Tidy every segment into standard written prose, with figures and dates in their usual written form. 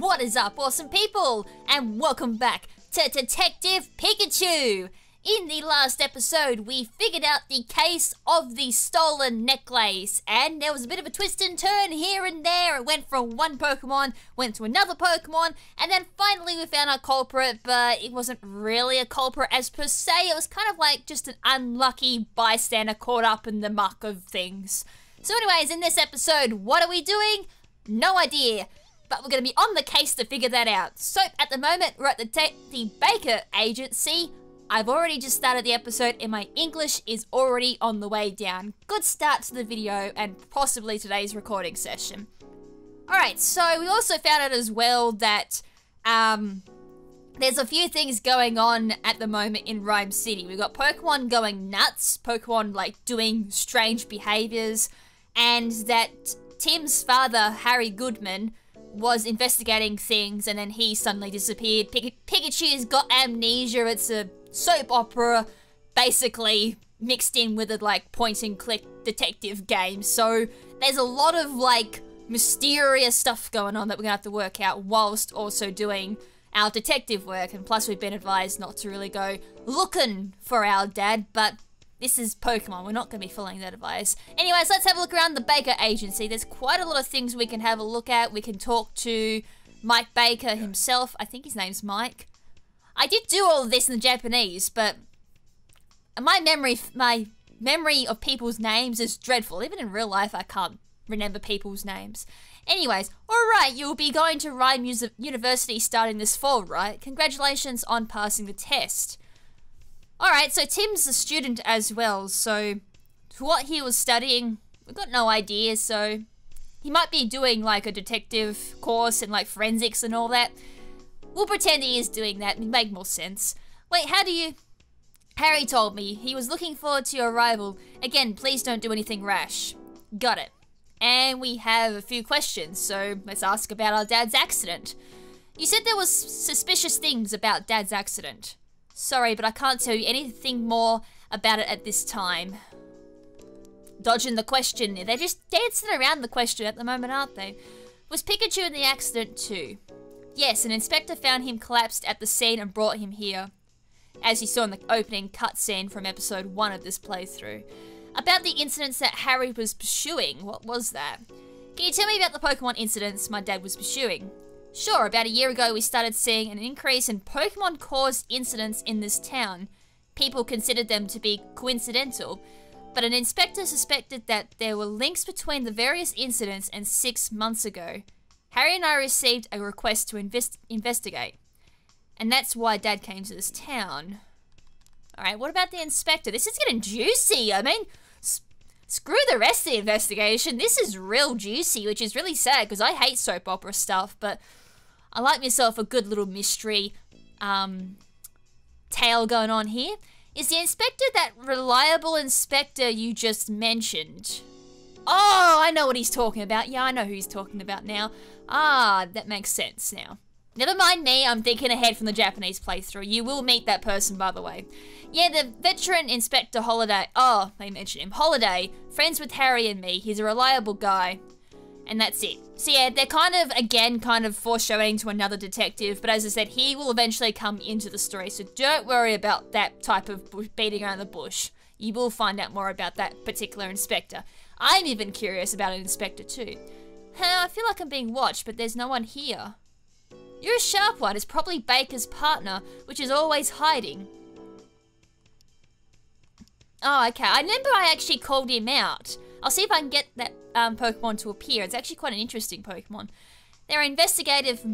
What is up, awesome people? And welcome back to Detective Pikachu! In the last episode, we figured out the case of the stolen necklace, and there was a bit of a twist and turn here and there. It went from one Pokemon, went to another Pokemon, and then finally we found our culprit, but it wasn't really a culprit as per se. It was kind of like just an unlucky bystander caught up in the muck of things. So anyways, in this episode, what are we doing? No idea. But we're going to be on the case to figure that out. So at the moment, we're at the Baker Agency. I've already just started the episode and my English is already on the way down. Good start to the video and possibly today's recording session. Alright, so we also found out as well that there's a few things going on at the moment in Rhyme City. We've got Pokemon going nuts, Pokemon like doing strange behaviors, and that Tim's father, Harry Goodman, was investigating things and then he suddenly disappeared. Pikachu's got amnesia. It's a soap opera basically mixed in with a like point and click detective game. So there's a lot of like mysterious stuff going on that we're gonna have to work out whilst also doing our detective work. And plus we've been advised not to really go looking for our dad, but this is Pokemon, we're not going to be following that advice. Anyways, let's have a look around the Baker Agency. There's quite a lot of things we can have a look at. We can talk to Mike Baker himself. I think his name's Mike. I did do all of this in the Japanese, but my memory of people's names is dreadful. Even in real life, I can't remember people's names. Anyways, alright, you'll be going to Rhyme University starting this fall, right? Congratulations on passing the test. Alright, so Tim's a student as well, so for what he was studying, we've got no idea, so he might be doing like a detective course in like forensics and all that. We'll pretend he is doing that, it'd make more sense. Wait, how do you... Harry told me he was looking forward to your arrival. Again, please don't do anything rash. Got it. And we have a few questions, so let's ask about our dad's accident. You said there was suspicious things about dad's accident. Sorry, but I can't tell you anything more about it at this time. Dodging the question. They're just dancing around the question at the moment, aren't they? Was Pikachu in the accident too? Yes, an inspector found him collapsed at the scene and brought him here. As you saw in the opening cutscene from episode 1 of this playthrough. About the incidents that Harry was pursuing, what was that? Can you tell me about the Pokemon incidents my dad was pursuing? Sure, about a year ago we started seeing an increase in Pokemon-caused incidents in this town. People considered them to be coincidental, but an inspector suspected that there were links between the various incidents and 6 months ago. Harry and I received a request to investigate, and that's why Dad came to this town. Alright, what about the inspector? This is getting juicy, I mean... Screw the rest of the investigation. This is real juicy, which is really sad because I hate soap opera stuff, but I like myself a good little mystery tale going on here. Is the inspector that reliable inspector you just mentioned? Oh, I know what he's talking about. Yeah, I know who he's talking about now. Ah, that makes sense now. Never mind me, I'm thinking ahead from the Japanese playthrough. You will meet that person, by the way. Yeah, the veteran Inspector Holiday. Oh, they mentioned him. Holiday. Friends with Harry and me. He's a reliable guy. And that's it. So yeah, they're kind of, again, kind of foreshadowing to another detective. But as I said, he will eventually come into the story. So don't worry about that type of beating around the bush. You will find out more about that particular inspector. I'm even curious about an inspector too. I feel like I'm being watched, but there's no one here. You're a sharp one. It's probably Baker's partner, which is always hiding. Oh, okay. I remember I actually called him out. I'll see if I can get that Pokemon to appear. It's actually quite an interesting Pokemon. There are investigative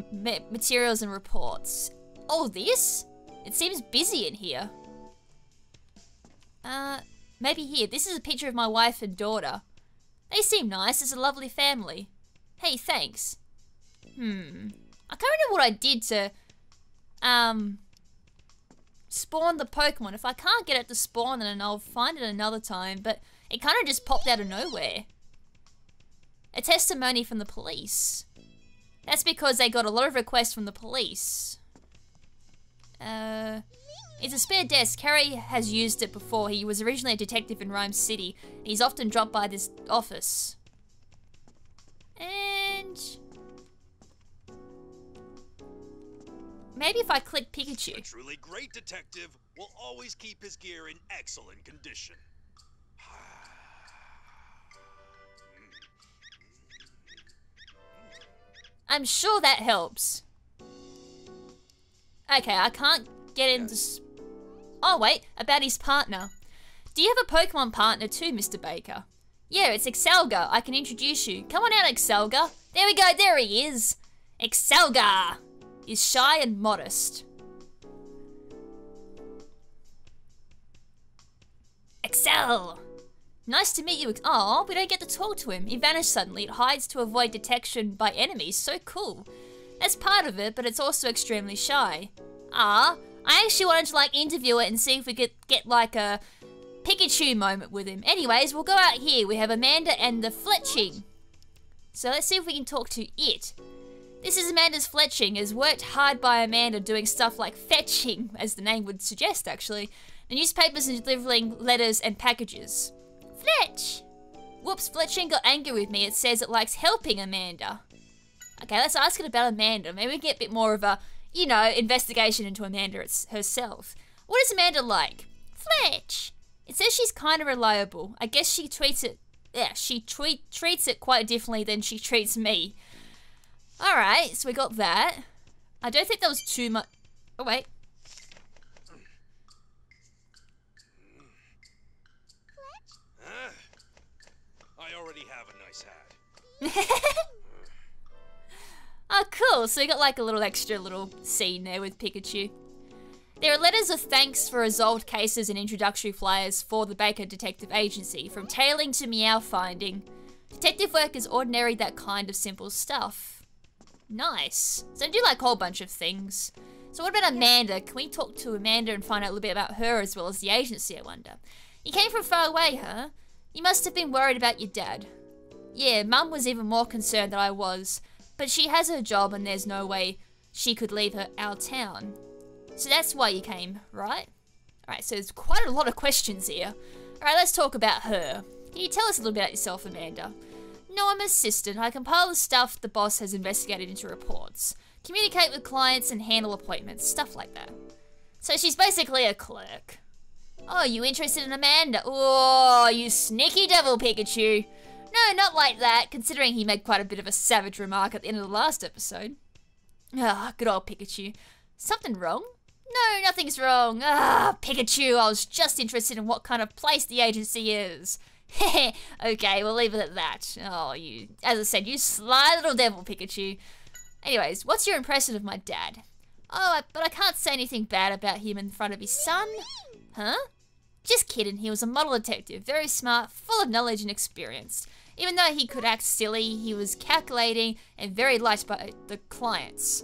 materials and reports. Oh, this? It seems busy in here. Maybe here. This is a picture of my wife and daughter. They seem nice. It's a lovely family. Hey, thanks. I can't remember what I did to, spawn the Pokemon. If I can't get it to spawn, then I'll find it another time, but it kind of just popped out of nowhere. A testimony from the police. That's because they got a lot of requests from the police. It's a spare desk. Harry has used it before. He was originally a detective in Rhyme City. He's often dropped by this office. And maybe if I click Pikachu. A truly great detective will always keep his gear in excellent condition. I'm sure that helps. Okay, I can't get into... Oh, wait, about his partner. Do you have a Pokemon partner too, Mr. Baker? Yeah, it's Excelga. I can introduce you. Come on out, Excelga. There we go, there he is. Excelga is shy and modest. Excel. Nice to meet you. Oh, we don't get to talk to him. He vanished suddenly. It hides to avoid detection by enemies. So cool. That's part of it, but it's also extremely shy. Ah, I actually wanted to like interview it and see if we could get like a Pikachu moment with him. Anyways, we'll go out here. We have Amanda and the Fletching. So let's see if we can talk to it. This is Amanda's Fletching, has worked hard by Amanda doing stuff like fetching, as the name would suggest actually, the newspapers and delivering letters and packages. Fletch! Whoops, Fletching got angry with me. It says it likes helping Amanda. Okay, let's ask it about Amanda. Maybe we can get a bit more of a, you know, investigation into Amanda herself. What is Amanda like? Fletch! It says she's kind of reliable. I guess she treats it, treats it quite differently than she treats me. Alright, so we got that. I don't think that was too much. Oh, wait. I already have a nice hat. Oh, cool. So we got like a little extra little scene there with Pikachu. There are letters of thanks for resolved cases and introductory flyers for the Baker Detective Agency, from tailing to meow finding. Detective work is ordinary, that kind of simple stuff. Nice. So I do like a whole bunch of things. So what about Amanda? Can we talk to Amanda and find out a little bit about her as well as the agency, I wonder? You came from far away, huh? You must have been worried about your dad. Yeah, Mum was even more concerned than I was, but she has her job and there's no way she could leave our town. So that's why you came, right? Alright, so there's quite a lot of questions here. Alright, let's talk about her. Can you tell us a little bit about yourself, Amanda? No, I'm an assistant. I compile the stuff the boss has investigated into reports, communicate with clients and handle appointments, stuff like that. So she's basically a clerk. Oh, you interested in Amanda? Oh, you sneaky devil, Pikachu. No, not like that, considering he made quite a bit of a savage remark at the end of the last episode. Ah, good old Pikachu. Something wrong? No, nothing's wrong. Ah, Pikachu, I was just interested in what kind of place the agency is. Heh, okay, we'll leave it at that. Oh, you, as I said, you sly little devil, Pikachu. Anyways, what's your impression of my dad? Oh, but I can't say anything bad about him in front of his son. Huh? Just kidding, he was a model detective, very smart, full of knowledge and experience. Even though he could act silly, he was calculating and very liked by the clients.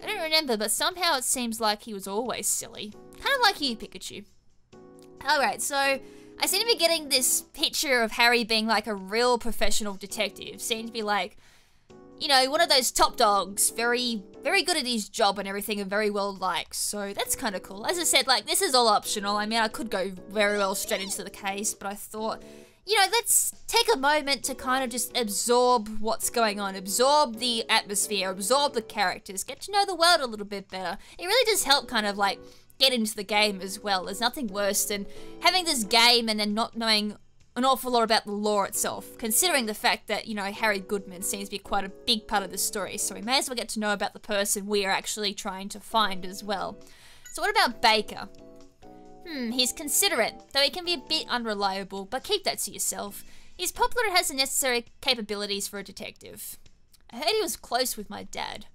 I don't remember, but somehow it seems like he was always silly. Kind of like you, Pikachu. Alright, so I seem to be getting this picture of Harry being like a real professional detective. Seems to be like, you know, one of those top dogs. Very, very good at his job and everything and very well liked. So that's kind of cool. As I said, like, this is all optional. I mean, I could go very well straight into the case, but I thought, you know, let's take a moment to kind of just absorb what's going on, absorb the atmosphere, absorb the characters, get to know the world a little bit better. It really does help kind of like get into the game as well. There's nothing worse than having this game and then not knowing an awful lot about the lore itself, considering the fact that, you know, Harry Goodman seems to be quite a big part of the story, so we may as well get to know about the person we are actually trying to find as well. So what about Baker? He's considerate, though he can be a bit unreliable, but keep that to yourself. He's popular and has the necessary capabilities for a detective. I heard he was close with my dad.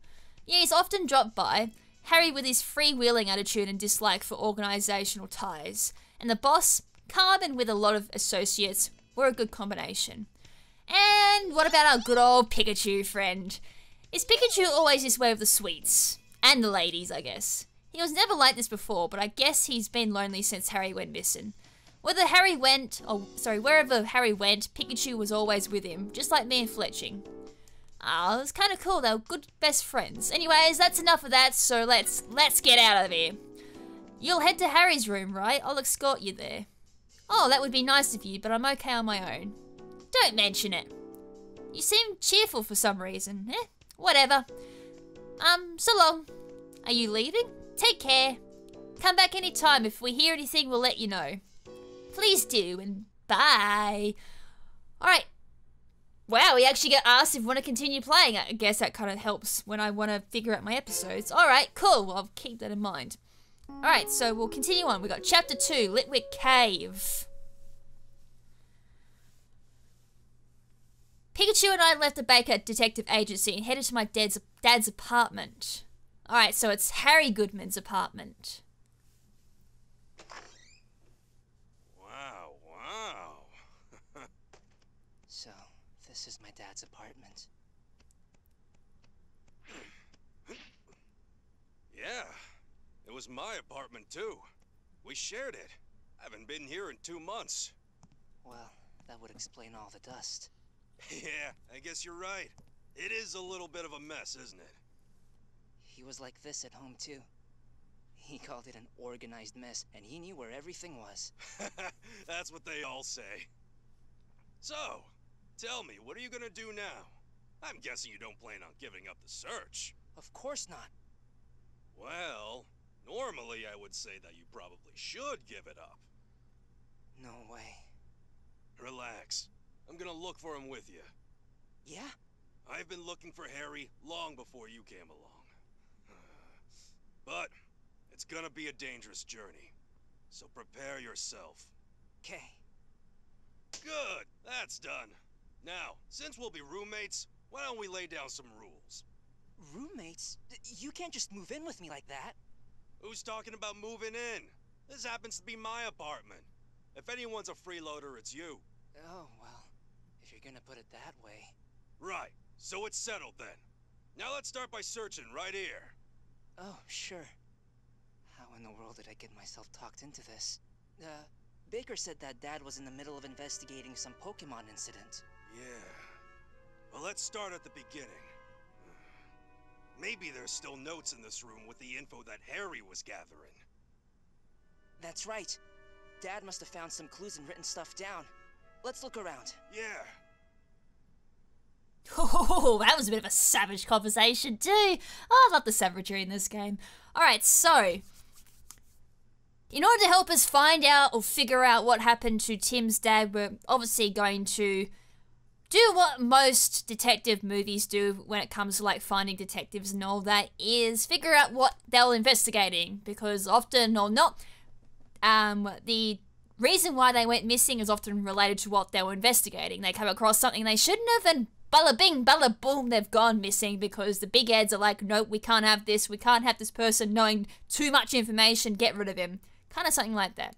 Yeah, he's often dropped by. Harry with his freewheeling attitude and dislike for organisational ties. And the boss, calm and with a lot of associates, were a good combination. And what about our good old Pikachu friend? Is Pikachu always this way with the sweets? And the ladies, I guess. He was never like this before, but I guess he's been lonely since Harry went missing. Wherever Harry went, Pikachu was always with him, just like me and Fletching. Ah, it was kind of cool, they were good best friends. Anyways, that's enough of that, so let's get out of here. You'll head to Harry's room, right? I'll escort you there. Oh, that would be nice of you, but I'm okay on my own. Don't mention it. You seem cheerful for some reason. Whatever. So long. Are you leaving? Take care. Come back anytime. If we hear anything, we'll let you know. Please do, and bye. Alright. Wow, we actually get asked if we want to continue playing. I guess that kind of helps when I want to figure out my episodes. Alright, cool. Well, I'll keep that in mind. Alright, so we'll continue on. We got Chapter 2, Litwick Cave. Pikachu and I left the Baker Detective Agency and headed to my dad's apartment. Alright, so it's Harry Goodman's apartment. Wow. So, this is my dad's apartment. Yeah, it was my apartment too. We shared it. Haven't been here in 2 months. Well, that would explain all the dust. Yeah, I guess you're right. It is a little bit of a mess, isn't it? He was like this at home too. He called it an organized mess, and he knew where everything was. That's what they all say. So, tell me, what are you gonna do now? I'm guessing you don't plan on giving up the search. Of course not. Well, normally I would say that you probably should give it up. No way. Relax. I'm gonna look for him with you. Yeah? I've been looking for Harry long before you came along. But it's gonna be a dangerous journey, so prepare yourself. Okay. Good, that's done. Now, since we'll be roommates, why don't we lay down some rules? Roommates? You can't just move in with me like that. Who's talking about moving in? This happens to be my apartment. If anyone's a freeloader, it's you. Oh, well, if you're gonna put it that way. Right, so it's settled then. Now let's start by searching right here. Oh, sure. How in the world did I get myself talked into this? Baker said that Dad was in the middle of investigating some Pokemon incident. Yeah. Well, let's start at the beginning. Maybe there's still notes in this room with the info that Harry was gathering. That's right. Dad must have found some clues and written stuff down. Let's look around. Yeah. Oh, that was a bit of a savage conversation too. Oh, I love the savagery in this game. Alright, so in order to help us find out or figure out what happened to Tim's dad, we're obviously going to do what most detective movies do when it comes to like finding detectives and all that, is figure out what they're investigating, because often or not, the reason why they went missing is often related to what they were investigating. They come across something they shouldn't have, and balla bing, balla boom, they've gone missing because the big heads are like, nope, we can't have this person knowing too much information, get rid of him. Kind of something like that.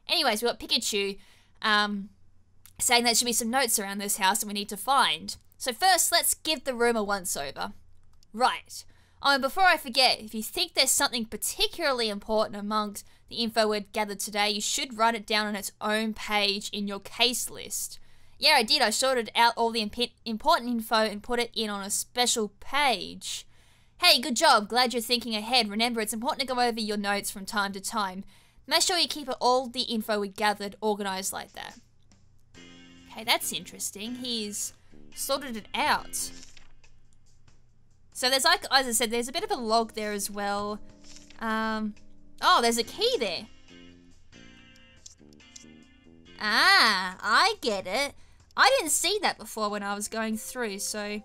Anyways, we've got Pikachu saying there should be some notes around this house that we need to find. So first, let's give the room a once-over. Right. Oh, and before I forget, if you think there's something particularly important amongst the info we've gathered today, you should write it down on its own page in your case list. Yeah, I did. I sorted out all the important info and put it in on a special page. Hey, good job. Glad you're thinking ahead. Remember, it's important to go over your notes from time to time. Make sure you keep all the info we gathered organized like that. Okay, that's interesting. He's sorted it out. So there's, like, as I said, there's a bit of a log there as well. Oh, there's a key there. Ah, I get it. I didn't see that before when I was going through, so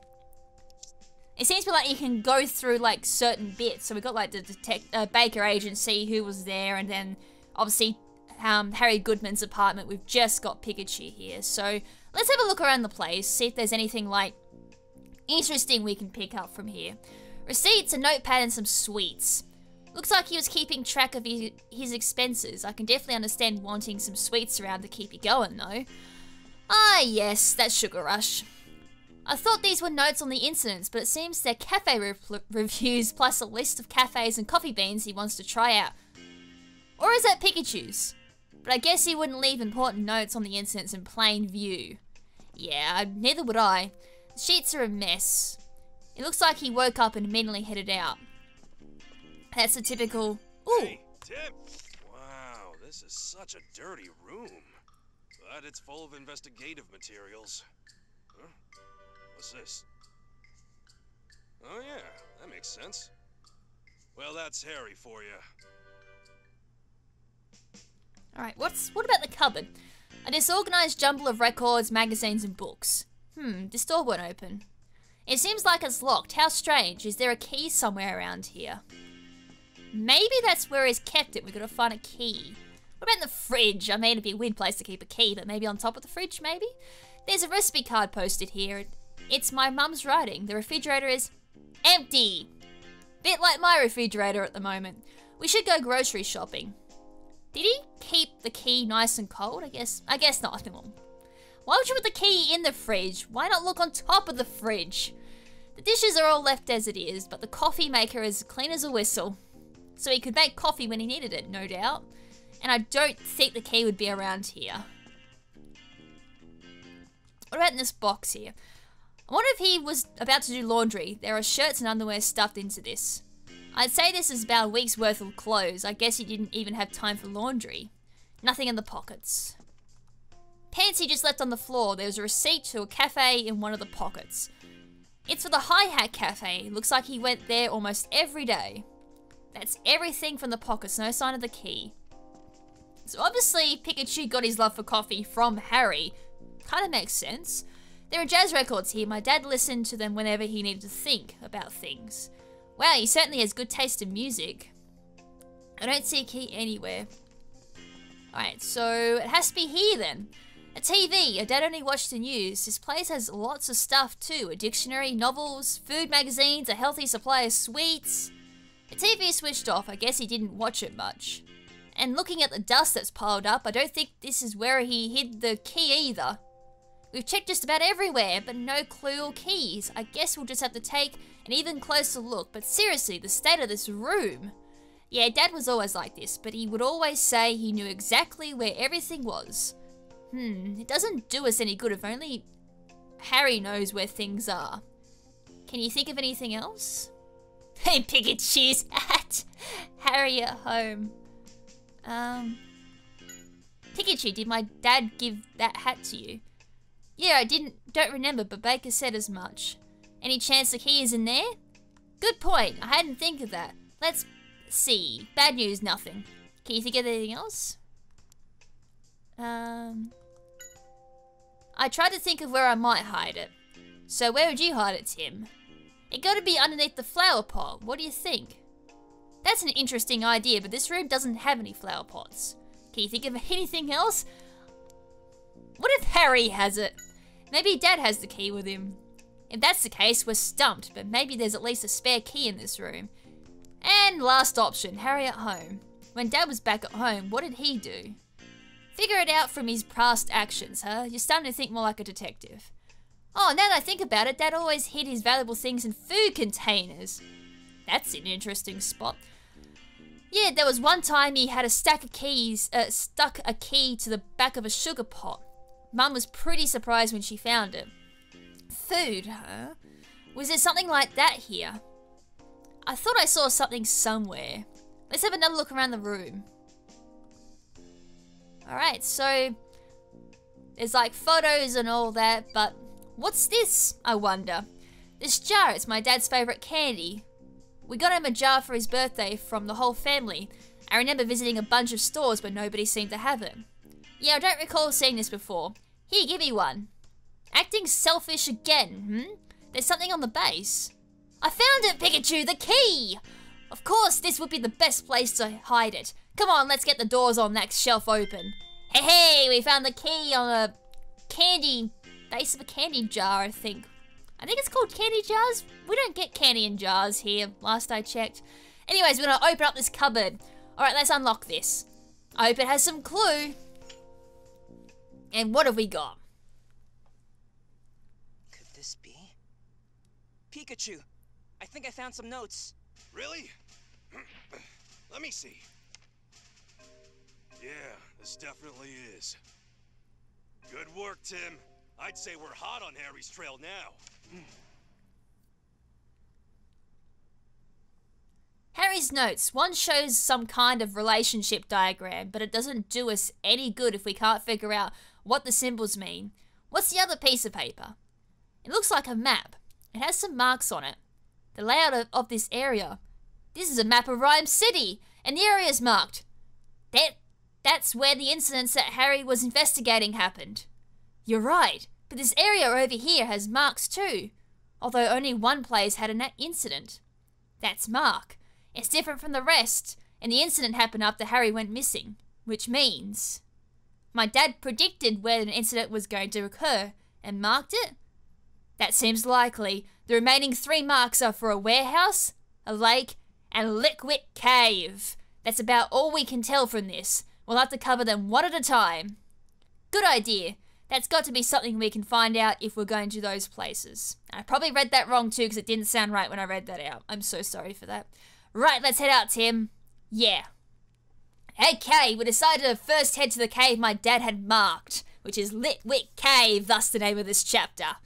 it seems to be like you can go through like certain bits. So we got like the Baker agency who was there, and then obviously Harry Goodman's apartment. We've just got Pikachu here, so let's have a look around the place, see if there's anything like interesting we can pick up from here. Receipts, a notepad, and some sweets. Looks like he was keeping track of his expenses. I can definitely understand wanting some sweets around to keep you going, though. Ah, yes, that's Sugar Rush. I thought these were notes on the incidents, but it seems they're cafe reviews plus a list of cafes and coffee beans he wants to try out. Or is that Pikachu's? But I guess he wouldn't leave important notes on the incidents in plain view. Yeah, neither would I. The sheets are a mess. It looks like he woke up and immediately headed out. That's a typical... Ooh! Hey, Tim! Wow, this is such a dirty room. But it's full of investigative materials. Huh? What's this? Oh yeah, that makes sense. Well, Well, that's Harry for you. Alright, what about the cupboard? A disorganized jumble of records, magazines, and books. This door won't open. It seems like it's locked. How strange. Is there a key somewhere around here? Maybe that's where he's kept it. We've got to find a key. What about in the fridge? I mean, it'd be a weird place to keep a key, but maybe on top of the fridge, maybe? There's a recipe card posted here. It's my mum's writing. The refrigerator is empty. Bit like my refrigerator at the moment. We should go grocery shopping. Did he keep the key nice and cold? I guess not. Why would you put the key in the fridge? Why not look on top of the fridge? The dishes are all left as it is, but the coffee maker is clean as a whistle. So he could make coffee when he needed it, no doubt. And I don't think the key would be around here. What about in this box here? I wonder if he was about to do laundry. There are shirts and underwear stuffed into this. I'd say this is about a week's worth of clothes. I guess he didn't even have time for laundry. Nothing in the pockets. Pants he just left on the floor. There was a receipt to a cafe in one of the pockets. It's for the Hi-Hat Cafe. Looks like he went there almost every day. That's everything from the pockets. No sign of the key. So obviously Pikachu got his love for coffee from Harry. Kind of makes sense. There are jazz records here. My dad listened to them whenever he needed to think about things. Wow, he certainly has good taste in music. I don't see a key anywhere. Alright, so it has to be here then. A TV. Dad only watched the news. This place has lots of stuff too. A dictionary, novels, food magazines, a healthy supply of sweets. The TV is switched off. I guess he didn't watch it much. And looking at the dust that's piled up, I don't think this is where he hid the key either. We've checked just about everywhere, but no clue or keys. I guess we'll just have to take an even closer look. But seriously, the state of this room. Yeah, Dad was always like this, but he would always say he knew exactly where everything was. It doesn't do us any good if only Harry knows where things are. Can you think of anything else? Hey, Pikachu's hat. Harry at home. Pikachu, did my dad give that hat to you? Yeah, I don't remember, but Baker said as much. Any chance the key is in there? Good point. I hadn't think of that. Let's see. Bad news, nothing. Can you think of anything else? I tried to think of where I might hide it. So where would you hide it, Tim? It got to be underneath the flower pot. What do you think? That's an interesting idea, but this room doesn't have any flower pots. Can you think of anything else? What if Harry has it? Maybe Dad has the key with him. If that's the case, we're stumped, but maybe there's at least a spare key in this room. And last option, Harry at home. When Dad was back at home, what did he do? Figure it out from his past actions, huh? You're starting to think more like a detective. Oh, now that I think about it, Dad always hid his valuable things in food containers. That's an interesting spot. Yeah, there was one time he had a stack of keys, stuck a key to the back of a sugar pot. Mum was pretty surprised when she found it. Food, huh? Was there something like that here? I thought I saw something somewhere. Let's have another look around the room. Alright, so there's like photos and all that, but what's this, I wonder? This jar, it's my dad's favourite candy. We got him a jar for his birthday from the whole family. I remember visiting a bunch of stores, but nobody seemed to have it. Yeah, I don't recall seeing this before. Here, give me one. Acting selfish again, There's something on the base. I found it, Pikachu, the key! Of course, this would be the best place to hide it. Come on, let's get the doors on that shelf open. Hey, we found the key on a base of a candy jar, I think. I think it's called candy jars. We don't get candy in jars here, last I checked. Anyways, we're gonna open up this cupboard. Alright, let's unlock this. I hope it has some clue. And what have we got? Could this be? Pikachu! I think I found some notes. Really? Let me see. Yeah, this definitely is. Good work, Tim. I'd say we're hot on Harry's trail now. Harry's notes. One shows some kind of relationship diagram, but it doesn't do us any good if we can't figure out what the symbols mean. What's the other piece of paper? It looks like a map. It has some marks on it. The layout of this area. This is a map of Rhyme City, and the area is marked. That's where the incidents that Harry was investigating happened. You're right, but this area over here has marks too, although only one place had an incident. That's Mark. It's different from the rest, and the incident happened after Harry went missing, which means my dad predicted where an incident was going to occur and marked it? That seems likely. The remaining 3 marks are for a warehouse, a lake, and Litwick Cave. That's about all we can tell from this. We'll have to cover them one at a time. Good idea. That's got to be something we can find out if we're going to those places. I probably read that wrong too because it didn't sound right when I read that out. I'm so sorry for that. Right, let's head out, Tim. Yeah. Okay, we decided to first head to the cave my dad had marked, which is Litwick Cave, thus the name of this chapter.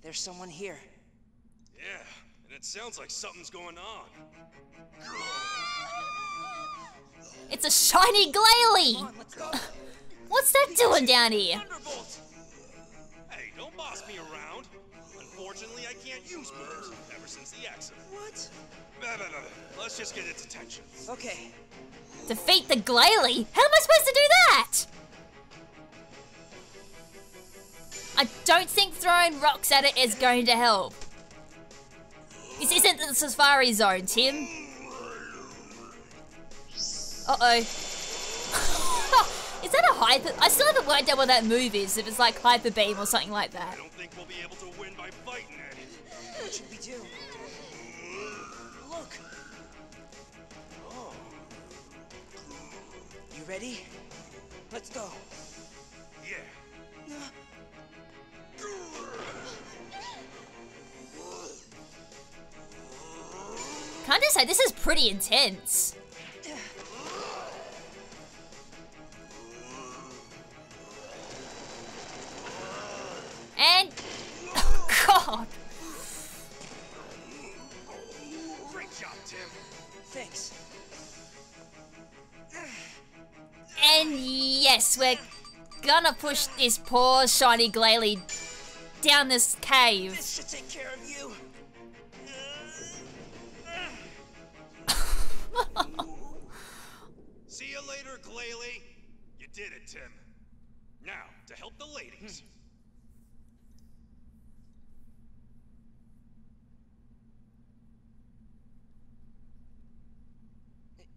There's someone here. Yeah, and it sounds like something's going on. It's a shiny Glalie! Come on, let's go. What's that doing down here? Thunderbolt! Hey, don't boss me around. Unfortunately, I can't use moves ever since the accident. What? Let's just get its attention. Okay. Defeat the Glalie? How am I supposed to do that? I don't think throwing rocks at it is going to help. This isn't the Safari Zone, Tim. Uh-oh. Is that a hyper? I still haven't worked out what that move is, if it's like Hyper Beam or something like that. I don't think we'll be able to win by fighting it. What should we do? Look. Oh. You ready? Let's go. Yeah. Can't I say this is pretty intense? And oh God! Great job, Tim. Thanks. And yes, we're gonna push this poor shiny Glalie down this cave. This should take care of you. See you later, Glalie. You did it, Tim. Now, to help the ladies.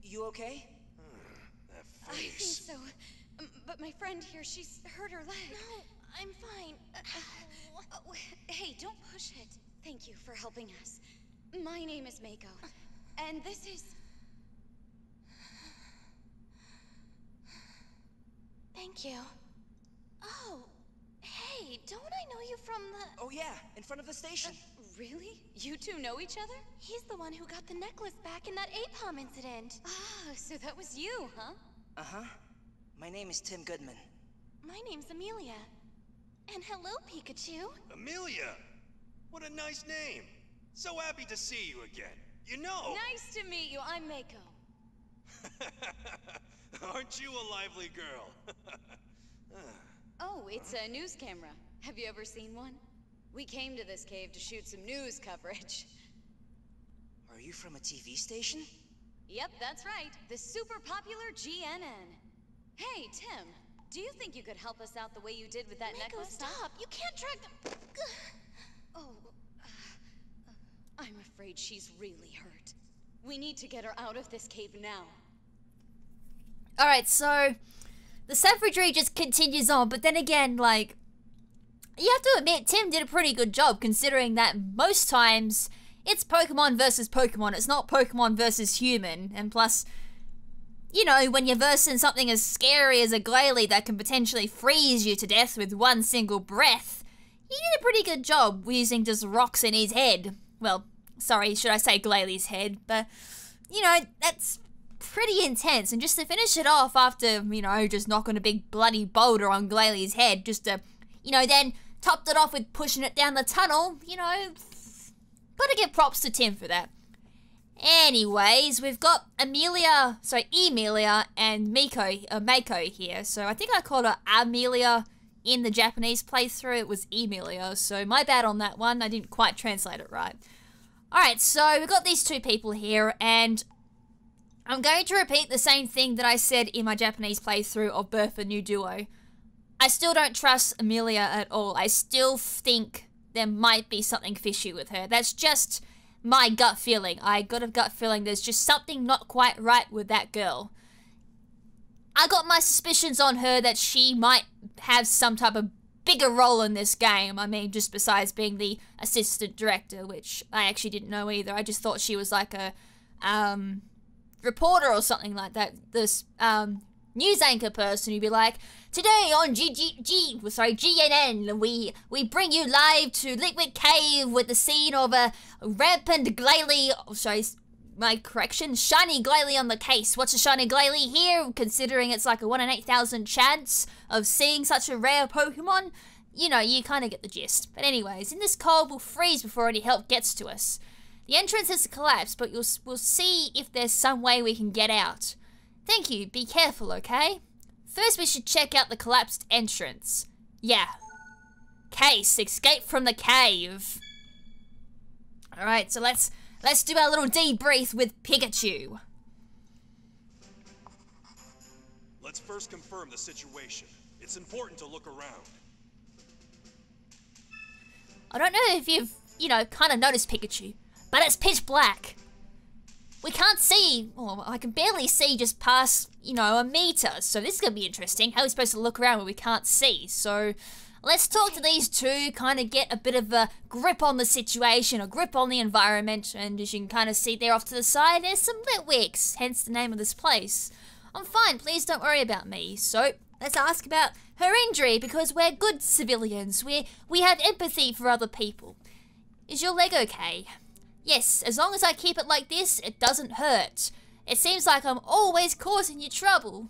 You okay? That I think face. so. But my friend here, she's hurt her leg. No, I'm fine. Hey, don't push it. Thank you for helping us. My name is Mako. And this is... Thank you. Oh, hey, don't I know you from the... Oh yeah, in front of the station. Really? You two know each other? He's the one who got the necklace back in that APOM incident. Oh, so that was you, huh? Uh-huh. My name is Tim Goodman. My name's Amelia. And hello, Pikachu. Amelia! What a nice name. So happy to see you again. You know... Nice to meet you. I'm Mako. Aren't you a lively girl? Oh, it's a news camera. Have you ever seen one? We came to this cave to shoot some news coverage. Are you from a TV station? Yep, that's right. The super popular GNN. Hey, Tim. Do you think you could help us out the way you did with that necklace? Stop! You can't drag them. Oh, I'm afraid she's really hurt. We need to get her out of this cave now. Alright, so the savagery just continues on, but then again, like, you have to admit, Tim did a pretty good job considering that most times it's Pokemon versus Pokemon, it's not Pokemon versus human, and plus, you know, when you're versing something as scary as a Glalie that can potentially freeze you to death with one single breath, he did a pretty good job using just rocks in his head. Well, sorry, should I say Glalie's head, but, you know, that's pretty intense, and just to finish it off after, you know, just knocking a big bloody boulder on Glalie's head, just to, you know, then topped it off with pushing it down the tunnel, you know, gotta give props to Tim for that. Anyways, we've got Emilia and Mako here. So I think I called her Amelia in the Japanese playthrough. It was Emilia, so my bad on that one. I didn't quite translate it right. Alright, so we've got these two people here, and I'm going to repeat the same thing that I said in my Japanese playthrough of Birth of a New Duo. I still don't trust Emilia at all. I still think there might be something fishy with her. That's just my gut feeling. I got a gut feeling there's just something not quite right with that girl. I got my suspicions on her that she might have some type of bigger role in this game. I mean, just besides being the assistant director, which I actually didn't know either. I just thought she was like a reporter or something like that. This news anchor person who'd be like, today on GNN, we bring you live to Litwick Cave with the scene of a rampant glalie, shiny glalie on the case. What's a shiny glalie here, considering it's like a 1 in 8,000 chance of seeing such a rare Pokemon? You know, you kind of get the gist. But anyways, in this cold, we'll freeze before any help gets to us. The entrance has collapsed, but we'll see if there's some way we can get out. Thank you, be careful, okay? First we should check out the collapsed entrance. Yeah. Case, escape from the cave. Alright, so let's do our little debrief with Pikachu. Let's first confirm the situation. It's important to look around. I don't know if you've, kind of noticed Pikachu, but it's pitch black. We can't see, or I can barely see just past, a meter. So this is going to be interesting. How are we supposed to look around when we can't see? So let's talk to these two, kind of get a bit of a grip on the situation, a grip on the environment. And as you can kind of see there off to the side, there's some Litwicks, hence the name of this place. I'm fine, please don't worry about me. So let's ask about her injury, because we're good civilians. We have empathy for other people. Is your leg okay? Yes, as long as I keep it like this, it doesn't hurt. It seems like I'm always causing you trouble.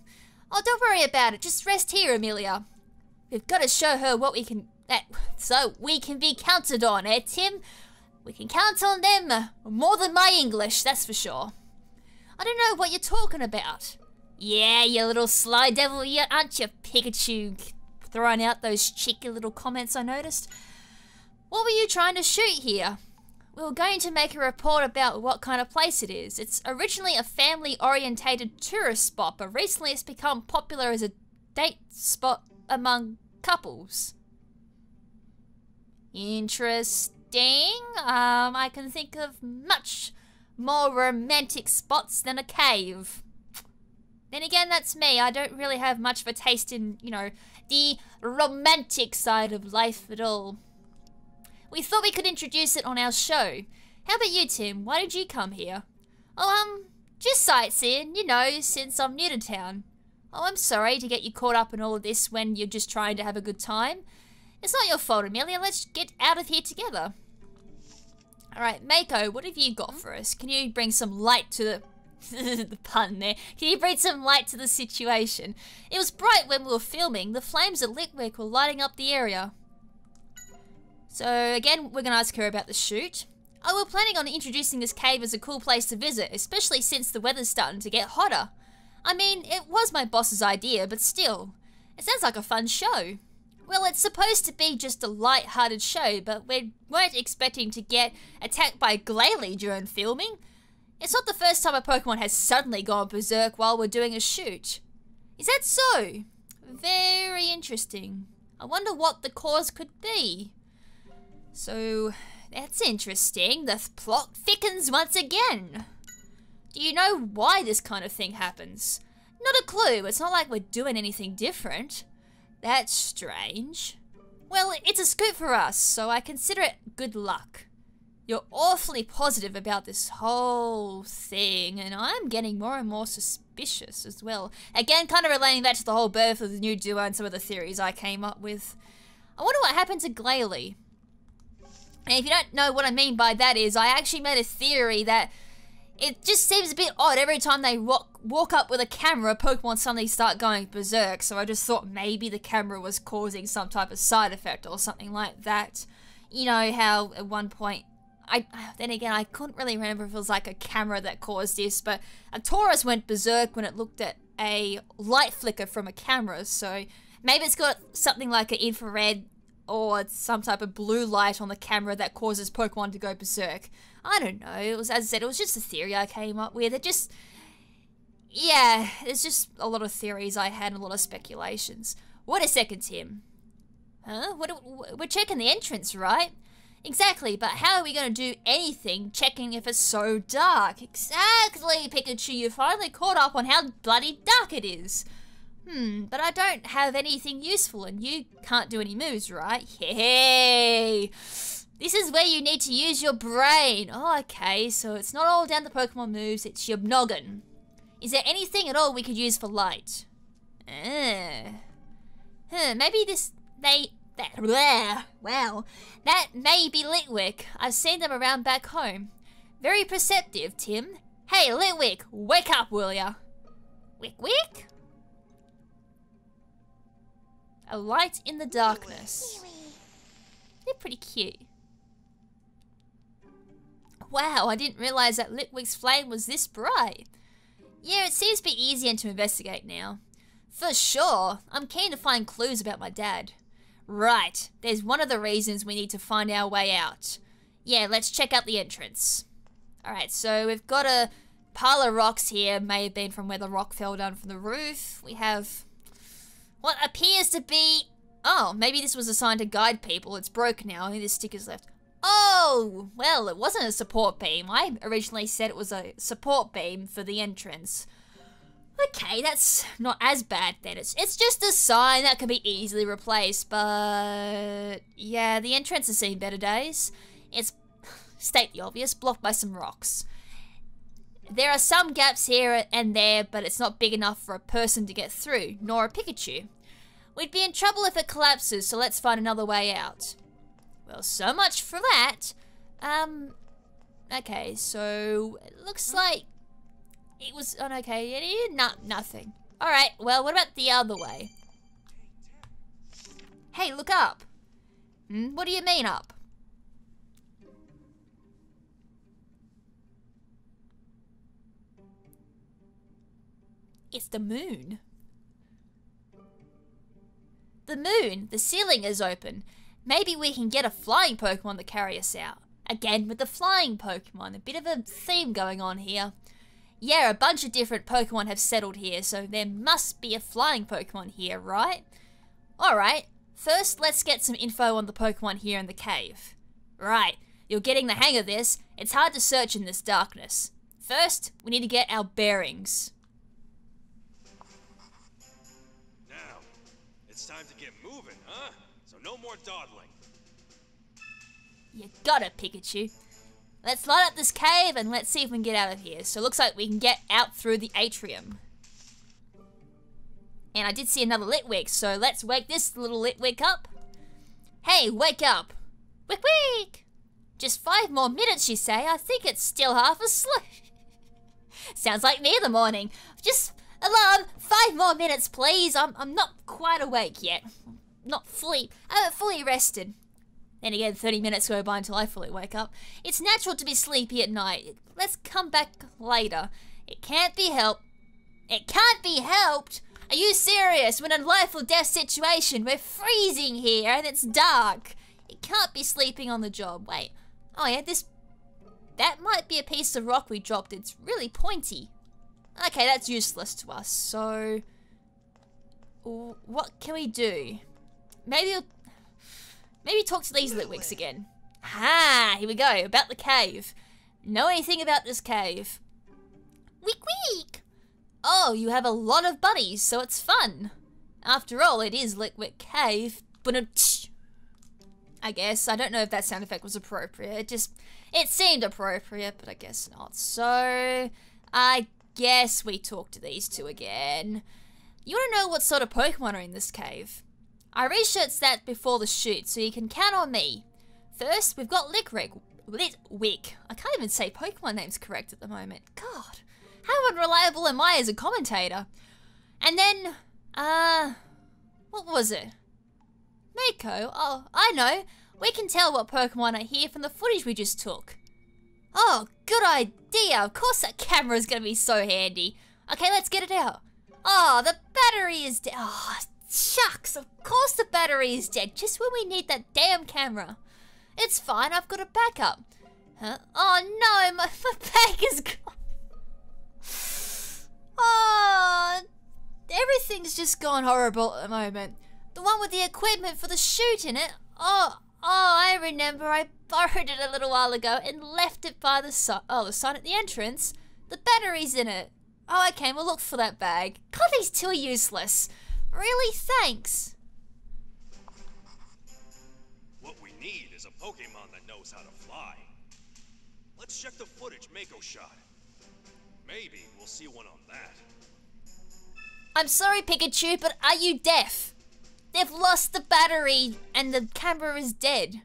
Oh, don't worry about it. Just rest here, Emilia. We've got to show her what we can... so we can be counted on, eh, Tim? We can count on them more than my English, that's for sure. I don't know what you're talking about. Yeah, you little sly devil, aren't you, Pikachu? Throwing out those cheeky little comments I noticed. What were you trying to shoot here? We were going to make a report about what kind of place it is. It's originally a family-orientated tourist spot, but recently it's become popular as a date spot among couples. Interesting. I can think of much more romantic spots than a cave. Then again, that's me. I don't really have much of a taste in, the romantic side of life at all. We thought we could introduce it on our show. How about you, Tim? Why did you come here? Oh, just sightseeing, since I'm new to town. Oh, I'm sorry to get you caught up in all of this when you're just trying to have a good time. It's not your fault, Amelia. Let's get out of here together. Alright, Mako, what have you got for us? Can you bring some light to the... the pun there. Can you bring some light to the situation? It was bright when we were filming. The flames at Litwick were lighting up the area. So again, we're going to ask her about the shoot. Oh, we're planning on introducing this cave as a cool place to visit, especially since the weather's starting to get hotter. I mean, it was my boss's idea, but still. It sounds like a fun show. Well, it's supposed to be just a light-hearted show, but we weren't expecting to get attacked by Glalie during filming. It's not the first time a Pokemon has suddenly gone berserk while we're doing a shoot. Is that so? Very interesting. I wonder what the cause could be. So, that's interesting. The plot thickens once again. Do you know why this kind of thing happens? Not a clue. It's not like we're doing anything different. That's strange. Well, it's a scoop for us, so I consider it good luck. You're awfully positive about this whole thing, and I'm getting more and more suspicious as well. Again, kind of relating back to the whole birth of the new duo and some of the theories I came up with. I wonder what happened to Glalie. And if you don't know what I mean by that is, I actually made a theory that it just seems a bit odd every time they walk up with a camera, Pokemon suddenly start going berserk. So I just thought maybe the camera was causing some type of side effect or something like that. You know how at one point Then again, I couldn't really remember if it was like a camera that caused this, but a Taurus went berserk when it looked at a light flicker from a camera, so maybe it's got something like an infrared or some type of blue light on the camera that causes Pokemon to go berserk. I don't know. It was, as I said, it was just a theory I came up with. It just, yeah, there's just a lot of theories I had and a lot of speculations. Wait a second, Tim. Huh? We're checking the entrance, right? Exactly, but how are we going to do anything checking if it's so dark? Exactly, Pikachu, you finally caught up on how bloody dark it is. But I don't have anything useful and you can't do any moves, right? Hey! This is where you need to use your brain. Oh, okay, so it's not all down to Pokemon moves, it's your noggin. Is there anything at all we could use for light? Maybe that may be Litwick. I've seen them around back home. Very perceptive, Tim. Hey, Litwick, wake up, will ya? Wick? A light in the darkness. They're pretty cute. Wow, I didn't realize that Litwick's flame was this bright. Yeah, it seems to be easier to investigate now. For sure, I'm keen to find clues about my dad. Right, there's one of the reasons we need to find our way out. Yeah, let's check out the entrance. Alright, so we've got a pile of rocks here, may have been from where the rock fell down from the roof. We have what appears to be... Oh, maybe this was assigned to guide people. It's broken now, only the sticker's left. Oh, well, it wasn't a support beam. I originally said it was a support beam for the entrance. Okay, that's not as bad then. It's just a sign that can be easily replaced, but... Yeah, the entrance has seen better days. It's, state the obvious, blocked by some rocks. There are some gaps here and there, but it's not big enough for a person to get through, nor a Pikachu. We'd be in trouble if it collapses, so let's find another way out. Well, so much for that. Okay, so it looks like it was okay. Nothing. Alright, well, what about the other way? Hey, look up. What do you mean up? It's the moon. The moon! The ceiling is open. Maybe we can get a flying Pokemon to carry us out. Again with the flying Pokemon. A bit of a theme going on here. Yeah, a bunch of different Pokemon have settled here, so there must be a flying Pokemon here, right? Alright, first let's get some info on the Pokemon here in the cave. Right, you're getting the hang of this. It's hard to search in this darkness. First, we need to get our bearings. Now, it's time to get moving, huh? So no more dawdling. You got it, Pikachu. Let's light up this cave and let's see if we can get out of here. So it looks like we can get out through the atrium. And I did see another Litwick, so let's wake this little Litwick up. Hey, wake up. Wick! Just 5 more minutes, you say? I think it's still half asleep. Sounds like me in the morning. Just, alarm, 5 more minutes, please. I'm not quite awake yet. Not fully rested. Then again, 30 minutes go by until I fully wake up. It's natural to be sleepy at night. Let's come back later. It can't be helped. It can't be helped! Are you serious? We're in a life or death situation. We're freezing here and it's dark. It can't be sleeping on the job. Wait. Oh yeah, that might be a piece of rock we dropped. It's really pointy. Okay, that's useless to us. So, what can we do? Maybe talk to these Litwicks again. Ah, here we go, about the cave. Know anything about this cave? Wick! Oh, you have a lot of buddies, so it's fun. After all, it is Litwick Cave. I guess. I don't know if that sound effect was appropriate. It seemed appropriate, but I guess not. So, I guess we talk to these two again. You want to know what sort of Pokemon are in this cave? I researched that before the shoot, so you can count on me. First, we've got Litwick. I can't even say Pokemon names correct at the moment. God, how unreliable am I as a commentator? And then, what was it? Mako. Oh, I know. We can tell what Pokemon are here from the footage we just took. Oh, good idea. Of course that camera is going to be so handy. Okay, let's get it out. Oh, the battery is dead. Oh, shucks. Of course the battery is dead. Just when we need that damn camera. It's fine. I've got a backup. Huh? Oh, no. My bag is gone. Oh, everything's just gone horrible at the moment. The one with the equipment for the shoot in it. Oh, I remember. I borrowed it a little while ago and left it by the sign. Oh, the sign at the entrance. The battery's in it. Oh, okay, we'll look for that bag. God, these two are useless. Really, thanks. What we need is a Pokemon that knows how to fly. Let's check the footage Mako shot. Maybe we'll see one on that. I'm sorry, Pikachu, but are you deaf? They've lost the battery and the camera is dead.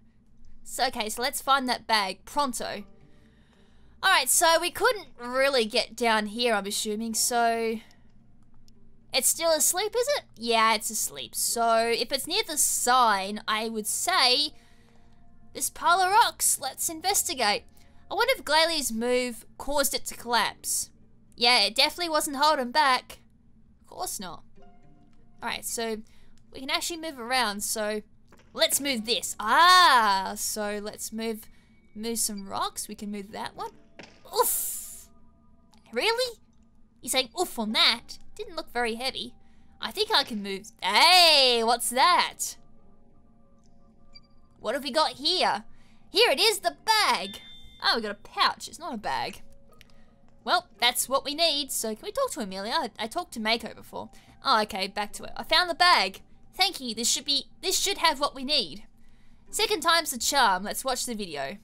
So, okay, so let's find that bag pronto. Alright, so we couldn't really get down here, I'm assuming, so... It's still asleep, is it? Yeah, it's asleep. So, if it's near the sign, I would say... This pile of rocks, let's investigate. I wonder if Glalie move caused it to collapse. Yeah, it definitely wasn't holding back. Of course not. Alright, so... We can actually move around, so... Let's move this. Ah, so let's move some rocks. We can move that one. Oof! Really? You're saying oof on that? Didn't look very heavy. I think I can move... Hey, what's that? What have we got here? Here it is, the bag. Oh, we got a pouch. It's not a bag. Well, that's what we need. So can we talk to Amelia? I talked to Mako before. Oh, okay, back to it. I found the bag. Thank you. This should have what we need. Second time's the charm. Let's watch the video.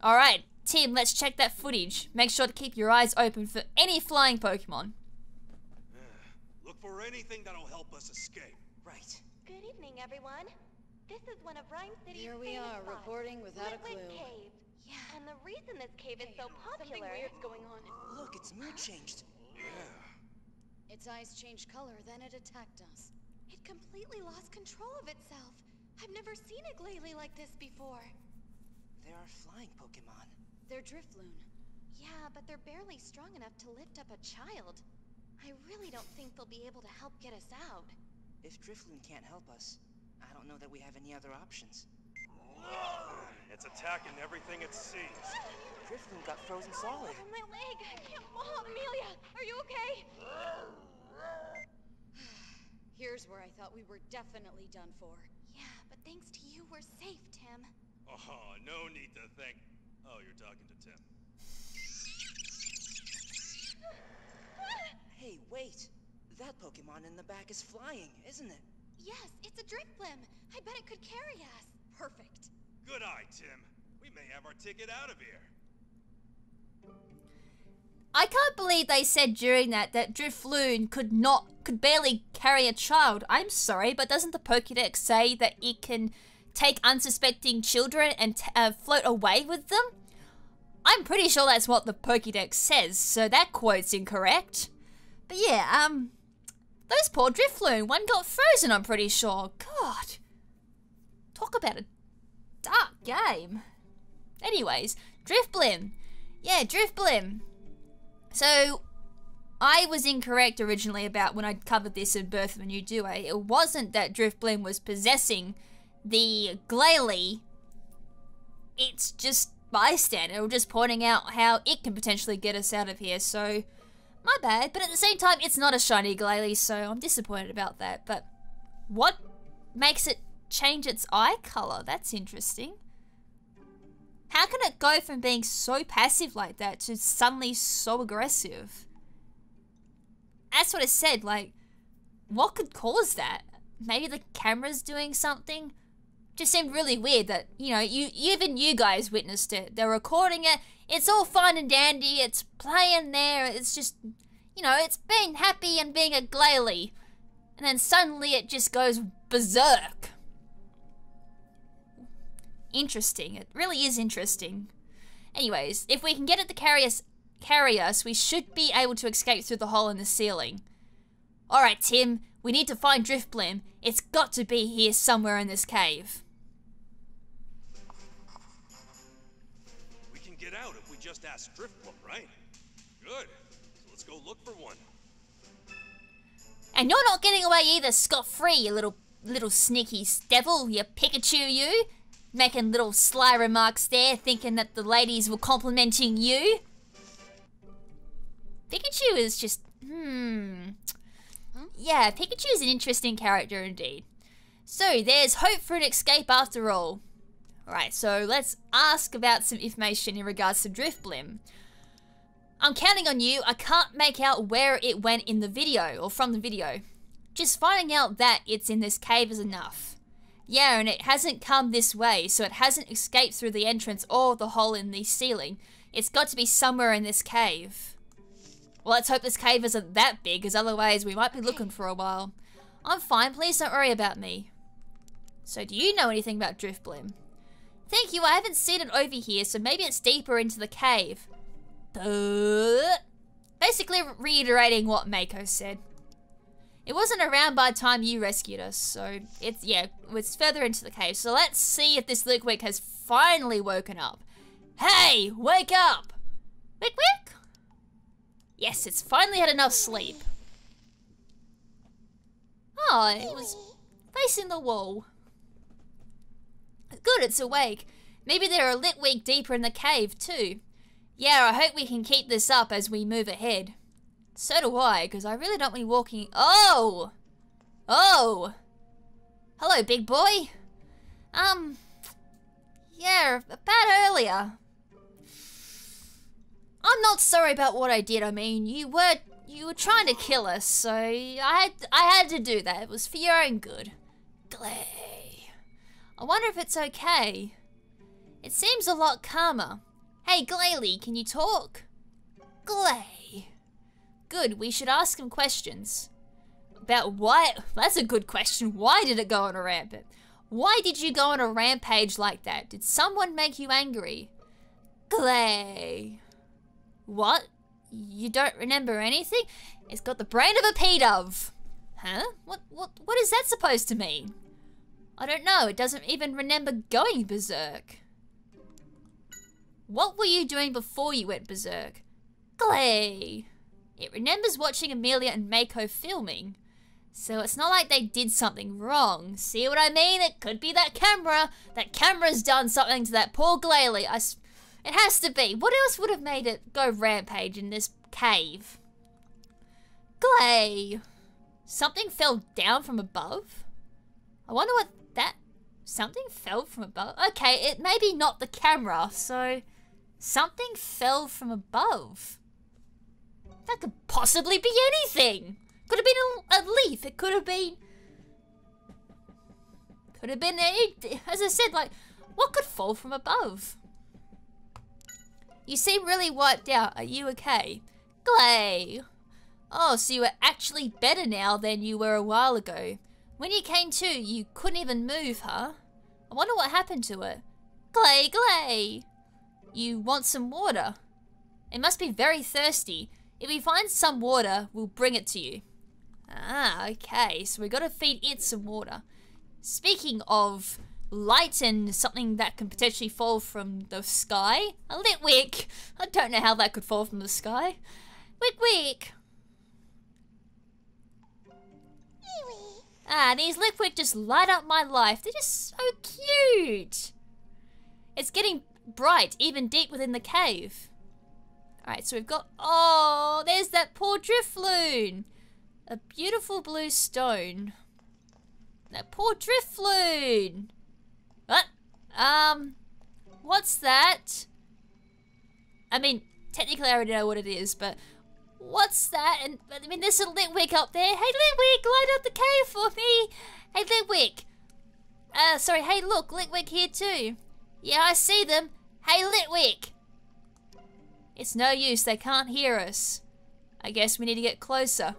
Alright, Tim, let's check that footage. Make sure to keep your eyes open for any flying Pokemon. Look for anything that'll help us escape. Right. Good evening, everyone. This is one of Rhyme City's Here we famous are, spots, reporting without a Litwick clue. Cave. Yeah. And the reason this cave is so Something popular... weird's going on. Look, its mood changed. Yeah. Its eyes changed color, then it attacked us. It completely lost control of itself. I've never seen a Glalie like this before. There are flying Pokemon. They're Drifblim. Yeah, but they're barely strong enough to lift up a child. I really don't think they'll be able to help get us out. If Drifblim can't help us, I don't know that we have any other options. It's attacking everything it sees. Drifblim got frozen solid. Oh, my leg! I can't fall! Amelia, are you okay? Here's where I thought we were definitely done for. Yeah, but thanks to you, we're safe, Tim. Oh, no need to thank... Oh, you're talking to Tim. Hey, wait! That Pokemon in the back is flying, isn't it? Yes, it's a Drifblim. I bet it could carry us. Perfect. Good eye, Tim. We may have our ticket out of here. I can't believe they said during that Drifloon could barely carry a child. I'm sorry, but doesn't the Pokédex say that it can take unsuspecting children and float away with them? I'm pretty sure that's what the Pokédex says, so that quote's incorrect. But yeah, those poor Drifloon, one got frozen, I'm pretty sure. God. Talk about a dark game. Anyways, Drifblim. Yeah, Drifblim. So, I was incorrect originally about when I covered this in Birth of a New Duo. It wasn't that Drifblim was possessing the Glalie. It's just bystander, or just pointing out how it can potentially get us out of here. So, my bad. But at the same time, it's not a shiny Glalie, so I'm disappointed about that. But what makes it change its eye color? That's interesting. How can it go from being so passive like that to suddenly so aggressive? That's what it said, like, what could cause that? Maybe the camera's doing something? Just seemed really weird that, you know, even you guys witnessed it. They're recording it, it's all fun and dandy, it's playing there, it's just, you know, it's being happy and being a Glalie. And then suddenly it just goes berserk. Interesting. It really is interesting. Anyways, if we can get it to carry us, we should be able to escape through the hole in the ceiling. Alright, Tim, we need to find Drifblim. It's got to be here somewhere in this cave. We can get it out if we just ask Drifblim, right? Good. So let's go look for one. And you're not getting away either, scot-free, you little sneaky devil, you Pikachu, you. Making little sly remarks there, thinking that the ladies were complimenting you. Pikachu is just, Yeah, Pikachu is an interesting character indeed. So, there's hope for an escape after all. Alright, so let's ask about some information in regards to Drifblim. I'm counting on you. I can't make out where it went in the video, or from the video. Just finding out that it's in this cave is enough. Yeah, and it hasn't come this way, so it hasn't escaped through the entrance or the hole in the ceiling. It's got to be somewhere in this cave. Well, let's hope this cave isn't that big, because otherwise we might be looking for a while. I'm fine, please don't worry about me. So do you know anything about Drifblim? Thank you, I haven't seen it over here, so maybe it's deeper into the cave. Basically reiterating what Mako said. It wasn't around by the time you rescued us, so it's further into the cave. So let's see if this Litwick has finally woken up. Hey, wake up! Litwick? Yes, it's finally had enough sleep. Oh, it was facing the wall. Good, it's awake. Maybe there are Litwick deeper in the cave too. Yeah, I hope we can keep this up as we move ahead. So do I, because I really don't want to be walking... Oh! Oh! Hello, big boy. Yeah, about earlier. I'm not sorry about what I did. I mean, you were trying to kill us, so I had to do that. It was for your own good. Glay. I wonder if it's okay. It seems a lot calmer. Hey, Glalie, can you talk? Glay. Good, we should ask him questions. About why... That's a good question. Why did it go on a rampage? Why did you go on a rampage like that? Did someone make you angry? Glay. What? You don't remember anything? It's got the brain of a P-dove. Huh? What is that supposed to mean? I don't know. It doesn't even remember going berserk. What were you doing before you went berserk? Glay. It remembers watching Amelia and Mako filming. So it's not like they did something wrong. See what I mean? It could be that camera. That camera's done something to that poor Glalie. It has to be. What else would have made it go rampage in this cave? Glay. Something fell down from above? I wonder what that... Something fell from above? Okay, it may be not the camera, so... Something fell from above. That could possibly be anything. Could have been a leaf. It could have been... Could have been... As I said, like, what could fall from above? You seem really wiped out. Are you okay? Glay. Oh, so you are actually better now than you were a while ago. When you came to, you couldn't even move, huh? I wonder what happened to it. Glay, Glay. You want some water? It must be very thirsty. If we find some water, we'll bring it to you. Ah, okay. So we gotta feed it some water. Speaking of light and something that can potentially fall from the sky, a Litwick. I don't know how that could fall from the sky. Litwick. Ah, these Litwick just light up my life. They're just so cute. It's getting bright, even deep within the cave. Alright, so we've got... Oh, there's that poor Drifloon. A beautiful blue stone. That poor Drifloon. What? What's that? I mean, technically I already know what it is, but... What's that? And I mean, there's a Litwick up there. Hey, Litwick, light up the cave for me. Hey, Litwick. Sorry, hey, look, Litwick here too. Yeah, I see them. Hey, Litwick. It's no use, they can't hear us. I guess we need to get closer.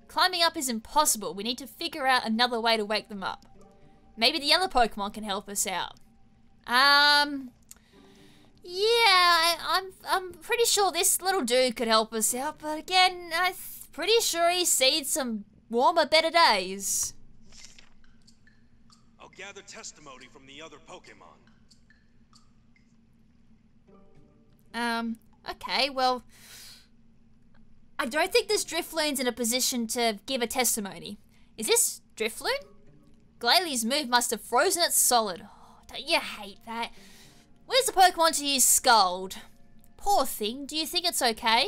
Climbing up is impossible. We need to figure out another way to wake them up. Maybe the other Pokemon can help us out. Yeah, I'm pretty sure this little dude could help us out, but again, I'm pretty sure he's seen some warmer, better days. I'll gather testimony from the other Pokemon. Okay, well, I don't think this Drifloon's in a position to give a testimony. Is this Drifloon? Glalie move must have frozen it solid. Oh, don't you hate that? Where's the Pokemon to use Scald? Poor thing, do you think it's okay?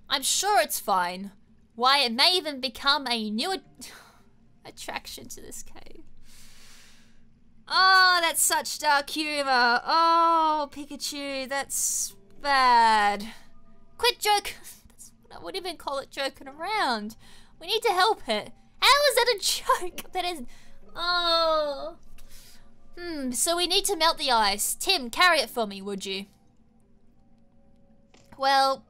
I'm sure it's fine. Why, it may even become a new attraction to this cave. Oh, that's such dark humor. Oh, Pikachu, that's bad. Quit joke. I wouldn't even call it joking around. We need to help it. How is that a joke? That is... Oh. So we need to melt the ice. Tim, carry it for me, would you? Well,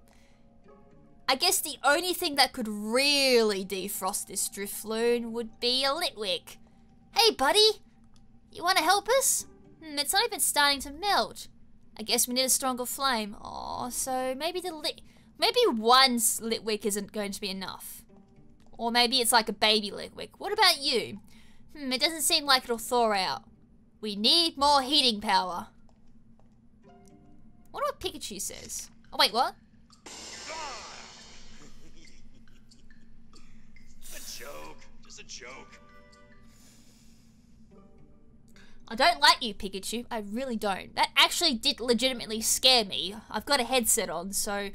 I guess the only thing that could really defrost this Drifloon would be a Litwick. Hey, buddy. You want to help us? It's not even starting to melt. I guess we need a stronger flame. Oh, so maybe maybe one Litwick isn't going to be enough. Or maybe it's like a baby Litwick. What about you? It doesn't seem like it'll thaw out. We need more heating power. I wonder what Pikachu says. Oh, wait, what? A joke. Just a joke. I don't like you, Pikachu. I really don't. That actually did legitimately scare me. I've got a headset on, so...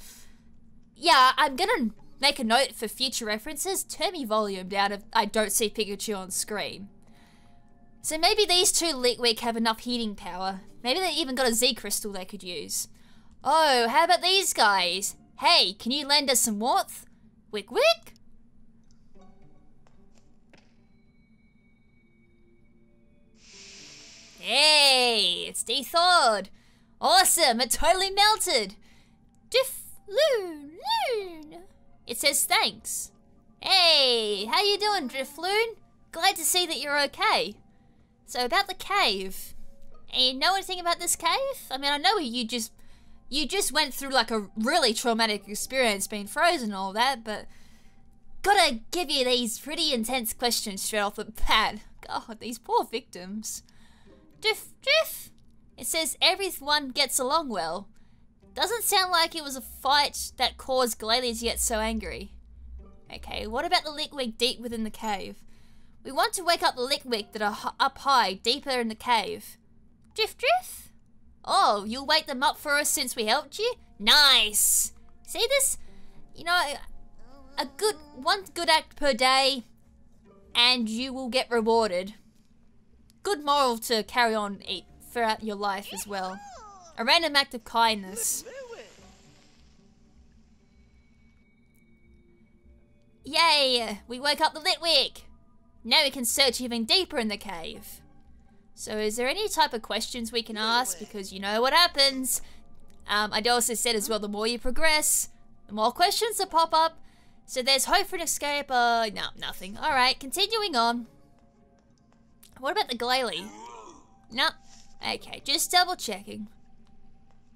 Yeah, I'm gonna make a note for future references. Turn me volume down if I don't see Pikachu on screen. So maybe these two Litwick have enough heating power. Maybe they even got a Z crystal they could use. Oh, how about these guys? Hey, can you lend us some warmth? Wick Wick? Hey, it's de-thawed. Awesome, it totally melted. Drifloon. It says thanks. Hey, how you doing, Drifloon? Glad to see that you're okay. So about the cave. You know anything about this cave? I mean, I know you just went through like a really traumatic experience being frozen and all that, but gotta give you these pretty intense questions straight off the bat. God, these poor victims. Drift. It says everyone gets along well. Doesn't sound like it was a fight that caused Glalie to get so angry. Okay, what about the Litwick deep within the cave? We want to wake up the Litwick that are up high, deeper in the cave. Drift. Oh, you'll wake them up for us since we helped you? Nice! See this? You know, one good act per day, and you will get rewarded. Good moral to carry on throughout your life as well. A random act of kindness. Yay! We woke up the Litwick! Now we can search even deeper in the cave. So is there any type of questions we can ask? Because you know what happens. I also said as well, the more you progress, the more questions that pop up. So there's hope for an escape. No, nothing. Alright, continuing on. What about the Glalie? No. Okay, just double checking.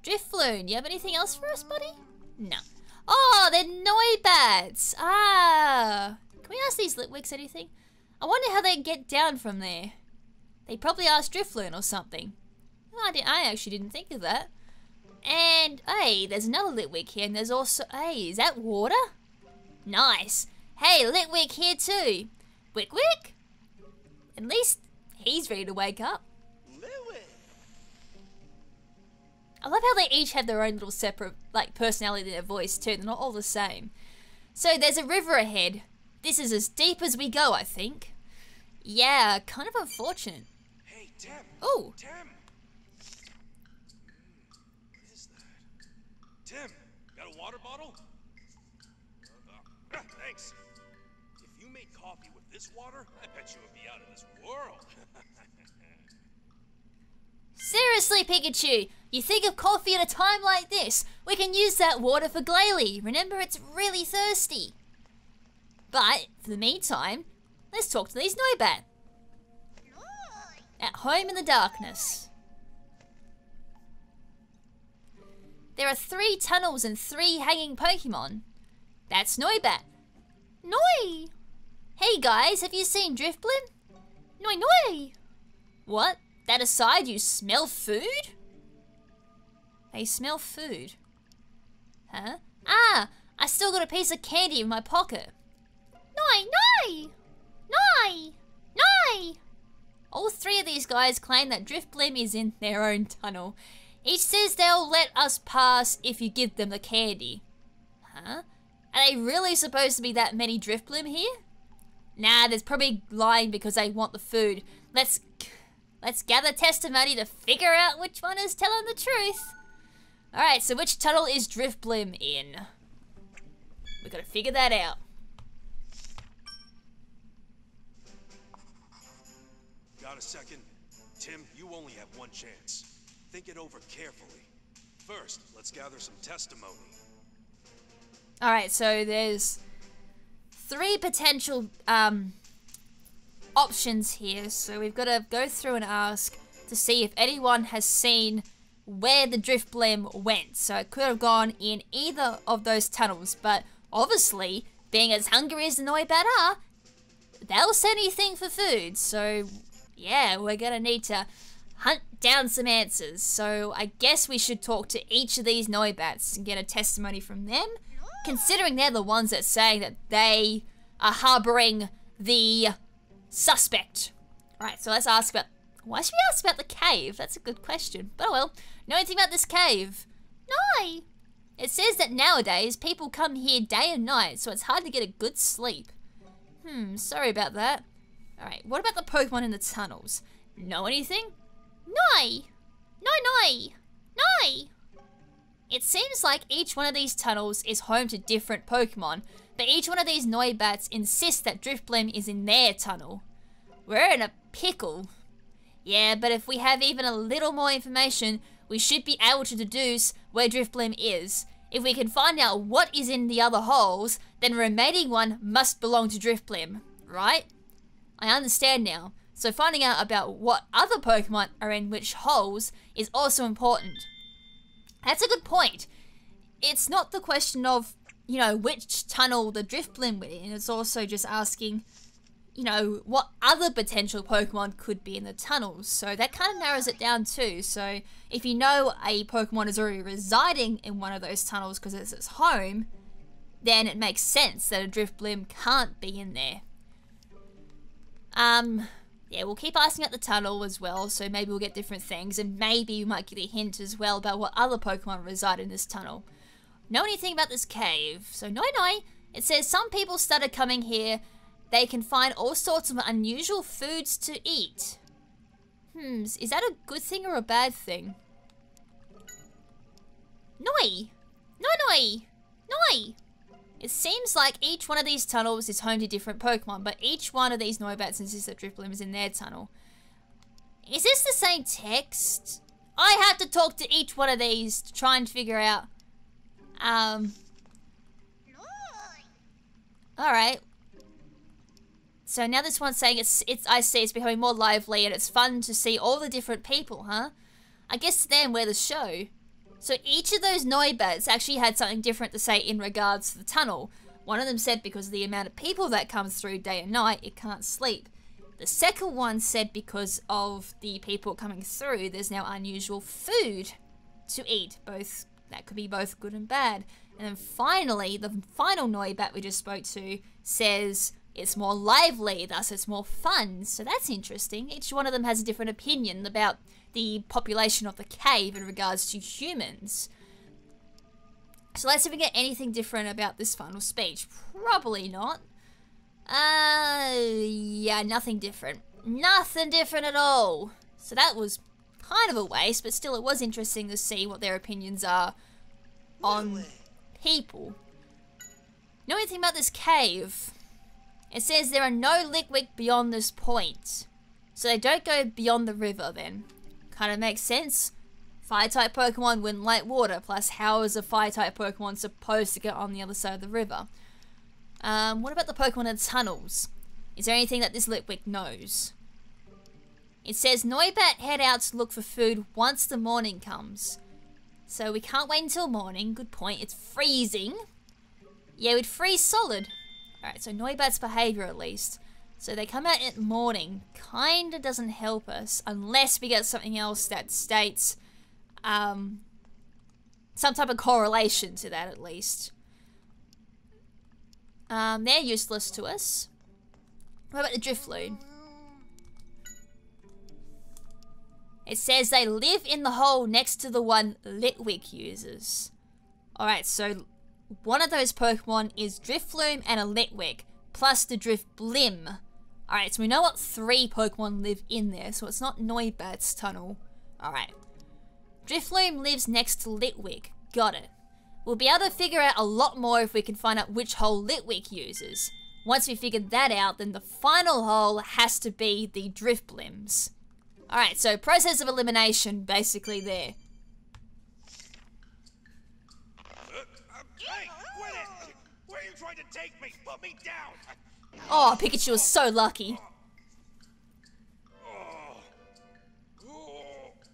Drifloon, you have anything else for us, buddy? No. Oh, they're Noibats. Ah. Can we ask these Litwicks anything? I wonder how they get down from there. They probably asked Drifloon or something. I actually didn't think of that. And, hey, there's another Litwick here, and there's also... Hey, is that water? Nice. Hey, Litwick here too. Wick Wick? At least he's ready to wake up. I love how they each have their own little separate, like, personality in their voice too. They're not all the same. So there's a river ahead. This is as deep as we go, I think. Yeah, kind of unfortunate. Hey, Tim. Oh. Tim. What is that? Tim, got a water bottle? Thanks. If you made coffee with this water, I bet you would be out of this world. Seriously, Pikachu, you think of coffee at a time like this? We can use that water for Glalie. Remember, it's really thirsty. But, for the meantime, let's talk to these Noibat. At home in the darkness. There are 3 tunnels and 3 hanging Pokemon. That's Noibat. Noi! Hey guys, have you seen Drifblim? Noi! What? That aside, you smell food? They smell food. Huh? Ah! I still got a piece of candy in my pocket. No! All three of these guys claim that Drifblim is in their own tunnel. Each says they'll let us pass if you give them the candy. Huh? Are they really supposed to be that many Drifblim here? Nah, there's probably lying because they want the food. Let's gather testimony to figure out which one is telling the truth. Alright, so which tunnel is Drifblim in? We gotta figure that out. Got a second? Tim, you only have one chance. Think it over carefully. First, let's gather some testimony. Alright, so there's 3 potential options here. So we've got to go through and ask to see if anyone has seen where the Drifblim went. So it could have gone in either of those tunnels, but obviously, being as hungry as the Noibat are, they'll say anything for food. So yeah, we're gonna need to hunt down some answers. So I guess we should talk to each of these Noibats and get a testimony from them, considering they're the ones that say that they are harboring the suspect. Alright, so let's ask about... Why should we ask about the cave? That's a good question. But oh well, know anything about this cave? No! It says that nowadays people come here day and night, so it's hard to get a good sleep. Sorry about that. Alright, what about the Pokemon in the tunnels? Know anything? No! It seems like each one of these tunnels is home to different Pokemon, but each one of these Noibats insists that Drifblim is in their tunnel. We're in a pickle. Yeah, but if we have even a little more information, we should be able to deduce where Drifblim is. If we can find out what is in the other holes, then the remaining one must belong to Drifblim, right? I understand now. So finding out about what other Pokemon are in which holes is also important. That's a good point. It's not the question of, you know, which tunnel the Drifblim went in. It's also just asking, you know, what other potential Pokemon could be in the tunnels. So that kind of narrows it down too. So if you know a Pokemon is already residing in one of those tunnels because it's its home, then it makes sense that a Drifblim can't be in there. Yeah, we'll keep asking at the tunnel as well, so maybe we'll get different things, and maybe we might get a hint as well about what other Pokemon reside in this tunnel. Know anything about this cave? So no. It says some people started coming here. They can find all sorts of unusual foods to eat. Is that a good thing or a bad thing? No. It seems like each one of these tunnels is home to different Pokemon, but each one of these Noibats insists that Drifblim is in their tunnel. Is this the same text? I have to talk to each one of these to try and figure out. Alright. So now this one's saying I see it's becoming more lively and it's fun to see all the different people, huh? I guess to them we're the show. So each of those Noibats actually had something different to say in regards to the tunnel. One of them said because of the amount of people that comes through day and night, it can't sleep. The second one said because of the people coming through, there's now unusual food to eat. That could be both good and bad. And then finally, the final Noibat we just spoke to says it's more lively, thus it's more fun. So that's interesting. Each one of them has a different opinion about the population of the cave in regards to humans. So let's see if we get anything different about this final speech. Probably not. Yeah, nothing different. Nothing different at all. So that was kind of a waste, but still it was interesting to see what their opinions are on people. Know anything about this cave? It says there are no Litwick beyond this point. So they don't go beyond the river then. Kind of makes sense. Fire-type Pokemon wouldn't like water, plus how is a Fire-type Pokemon supposed to get on the other side of the river? What about the Pokemon in the tunnels? Is there anything that this Litwick knows? It says Noibat head out to look for food once the morning comes. So we can't wait until morning, good point. It's freezing. Yeah, we'd freeze solid. Alright, so Noibat's behavior at least. So they come out at morning. Kinda doesn't help us unless we get something else that states some type of correlation to that at least. They're useless to us. What about the Drifblim? It says they live in the hole next to the one Litwick uses. Alright, so one of those Pokemon is Drifblim and a Litwick, plus the Drifblim. Alright, so we know what 3 Pokemon live in there, so it's not Noibat's tunnel. Alright. Drifblim lives next to Litwick. Got it. We'll be able to figure out a lot more if we can find out which hole Litwick uses. Once we figured that out, then the final hole has to be the Drifblims. Alright, so process of elimination basically there. Hey, quit it! Where are you trying to take me? Put me down! Oh, Pikachu was so lucky.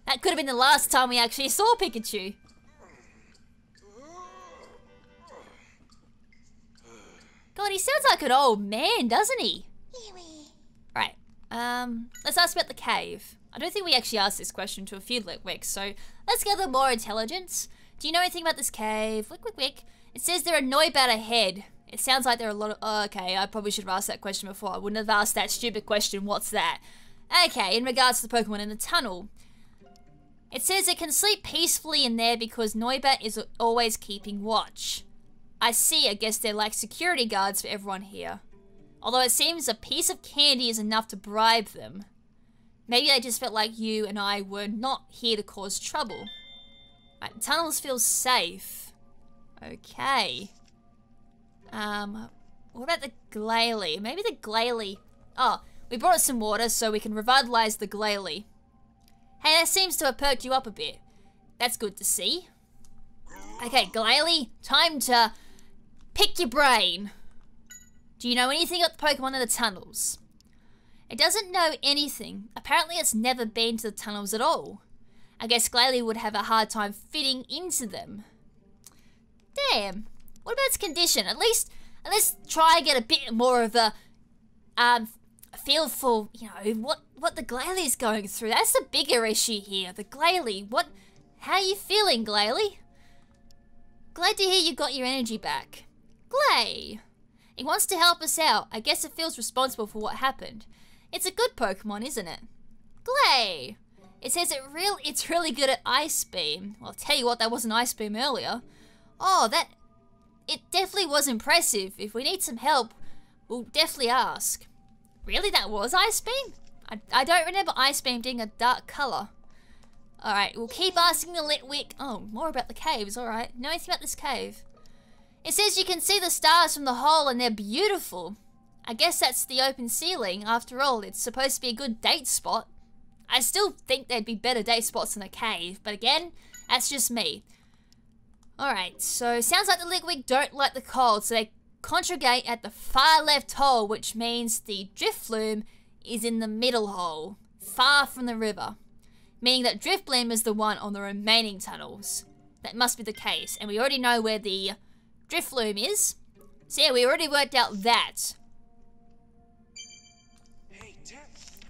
That could have been the last time we actually saw Pikachu. God, he sounds like an old man, doesn't he? Right, let's ask about the cave. I don't think we actually asked this question to a few Litwicks, so let's gather more intelligence. Do you know anything about this cave? Wick. It says there are Noibat ahead. It sounds like there are a lot of... Oh, okay, I probably should have asked that question before. I wouldn't have asked that stupid question, what's that? Okay, in regards to the Pokemon in the tunnel. It says it can sleep peacefully in there because Noibat is always keeping watch. I see, I guess they're like security guards for everyone here. Although it seems a piece of candy is enough to bribe them. Maybe they just felt like you and I were not here to cause trouble. Right, the tunnels feel safe. Okay. What about the Glalie? Maybe the Glalie... Oh, we brought some water so we can revitalize the Glalie. Hey, that seems to have perked you up a bit. That's good to see. Okay, Glalie, time to pick your brain. Do you know anything about the Pokemon in the tunnels? It doesn't know anything. Apparently it's never been to the tunnels at all. I guess Glalie would have a hard time fitting into them. Damn. What about its condition? At least try and get a bit more of a feel for, you know, what the Glalie is going through. That's the bigger issue here. The Glalie. How are you feeling, Glalie? Glad to hear you got your energy back. Glay. It wants to help us out. I guess it feels responsible for what happened. It's a good Pokemon, isn't it? Glay. It says it's really good at Ice Beam. Well, I'll tell you what, that was an Ice Beam earlier. Oh, it definitely was impressive. If we need some help, we'll definitely ask. Really, that was Ice Beam? I don't remember Ice Beam being a dark colour. Alright, we'll keep asking the Litwick. Oh, more about the caves, alright. Know anything about this cave? It says you can see the stars from the hole and they're beautiful. I guess that's the open ceiling. After all, it's supposed to be a good date spot. I still think there'd be better date spots than a cave, but again, that's just me. Alright, so sounds like the Litwick don't like the cold, so they congregate at the far left hole, which means the Drifblim is in the middle hole, far from the river. Meaning that Drifblim is the one on the remaining tunnels. That must be the case, and we already know where the Drifblim is. So yeah, we already worked out that. Hey, Tim.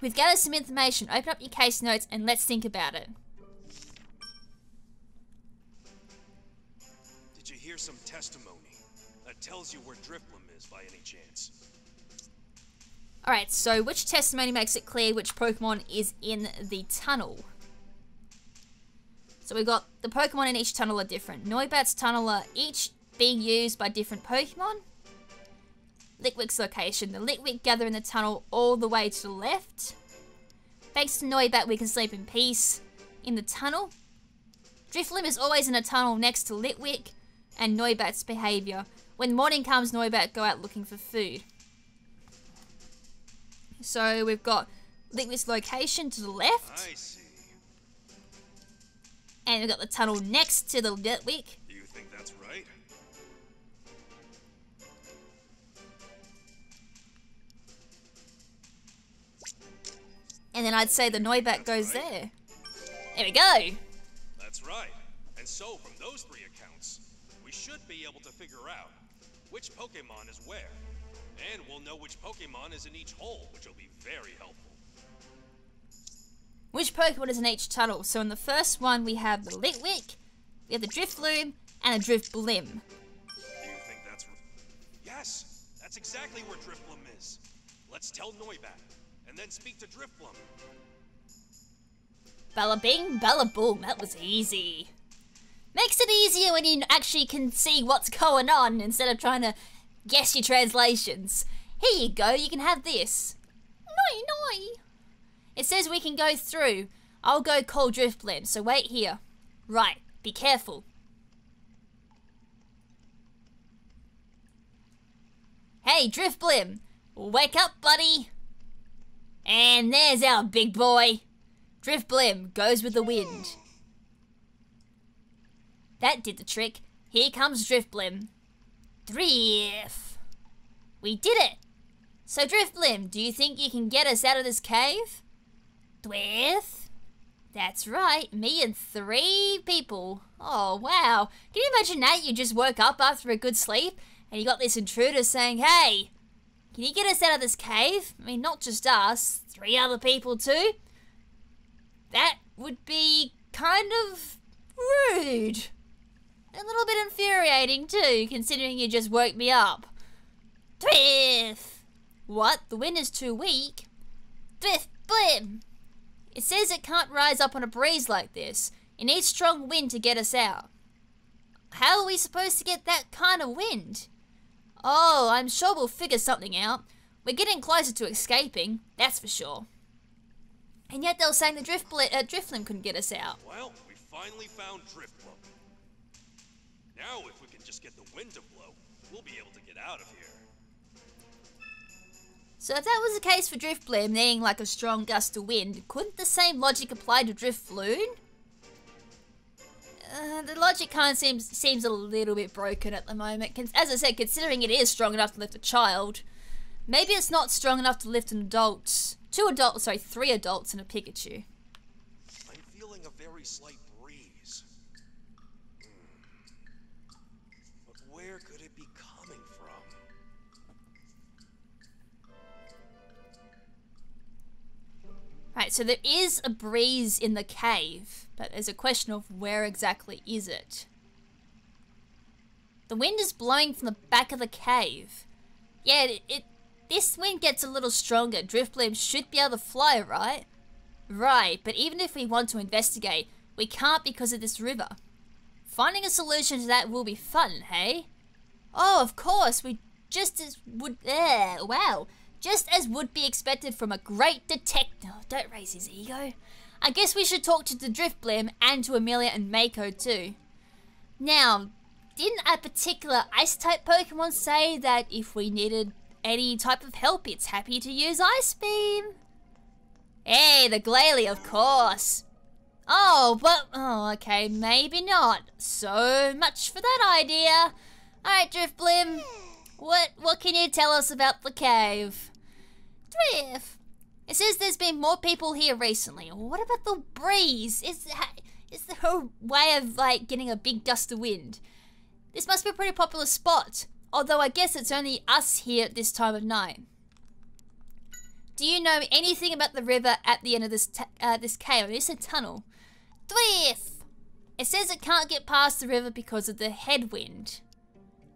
We've gathered some information. Open up your case notes and let's think about it. Did you hear some testimony that tells you where Drifblim is by any chance? Alright, so which testimony makes it clear which Pokemon is in the tunnel? So we've got the Pokemon in each tunnel are different. Noibat's tunnel are each being used by different Pokemon. Litwick's location. The Litwick gather in the tunnel all the way to the left. Thanks to Noibat, we can sleep in peace in the tunnel. Drifblim is always in a tunnel next to Litwick and Noibat's behaviour. When morning comes, Noibat go out looking for food. So we've got Litwick's location to the left. I see. And we've got the tunnel next to the Litwick. Do you think that's right? And then I'd say the Noibat goes there. There we go. That's right. And so from those 3 accounts, we should be able to figure out which Pokemon is where. And we'll know which Pokemon is in each hole, which will be very helpful. Which Pokemon is in each tunnel? So in the first one we have the Litwick, We have the Drifblim and a Drifblim. Do you think that's... Yes! That's exactly where Drifblim is. Let's tell Noibat, and then speak to Drifblim. Bella bing, bella boom. That was easy. Makes it easier when you actually can see what's going on instead of trying to guess your translations. Here you go, you can have this. Noi. It says we can go through. I'll go call Drifblim, so wait here. Right, be careful. Hey, Drifblim, wake up, buddy. And there's our big boy. Drifblim goes with the wind. That did the trick. Here comes Drifblim. Drift. We did it. So Drifblim, do you think you can get us out of this cave? Drift? That's right, me and 3 people. Oh, wow. Can you imagine that? You just woke up after a good sleep and you got this intruder saying, hey, can you get us out of this cave? I mean, not just us, 3 other people too? That would be kind of rude. A little bit infuriating too, considering you just woke me up. Drift! What? The wind is too weak? Drifblim! It says it can't rise up on a breeze like this. It needs strong wind to get us out. How are we supposed to get that kind of wind? Oh, I'm sure we'll figure something out. We're getting closer to escaping, that's for sure. And yet they were saying the Drifblim couldn't get us out. Well, we finally found Drifblim. Now if we can just get the wind to blow, we'll be able to get out of here. So if that was the case for Drifblim needing like a strong gust of wind, couldn't the same logic apply to Drifblim? The logic kind of seems a little bit broken at the moment. As I said, considering it is strong enough to lift a child, maybe it's not strong enough to lift an adult. 3 adults and a Pikachu. I'm feeling a very slight breeze. But where could it be coming from? Right, so there is a breeze in the cave, but there's a question of where exactly is it? The wind is blowing from the back of the cave. Yeah, this wind gets a little stronger. Drifblim should be able to fly, right? Right, but even if we want to investigate, we can't because of this river. Finding a solution to that will be fun, hey? Oh, of course, just as would be expected from a great detective. Oh, don't raise his ego. I guess we should talk to the Drifblim and to Amelia and Mako too. Now, didn't a particular ice-type Pokemon say that if we needed any type of help, it's happy to use Ice Beam? Hey, the Glalie, of course. Oh, but, okay, maybe not. So much for that idea. Alright, Drifblim, what can you tell us about the cave? Drift, it says there's been more people here recently. What about the breeze? Is there a way of, like, getting a big gust of wind? This must be a pretty popular spot. Although I guess it's only us here at this time of night. Do you know anything about the river at the end of this cave? It's a tunnel. Drift! It says it can't get past the river because of the headwind.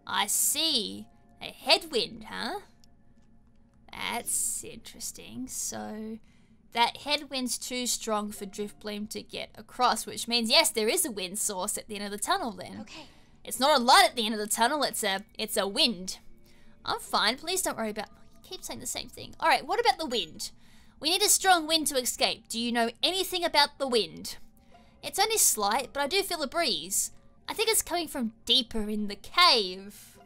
I see. A headwind, huh? That's interesting. So that headwind's too strong for Drifblim to get across, which means yes, there is a wind source at the end of the tunnel then. Okay. It's not a light at the end of the tunnel, it's a wind. I'm fine, please don't worry about... I keep saying the same thing. Alright, what about the wind? We need a strong wind to escape. Do you know anything about the wind? It's only slight, but I do feel a breeze. I think it's coming from deeper in the cave.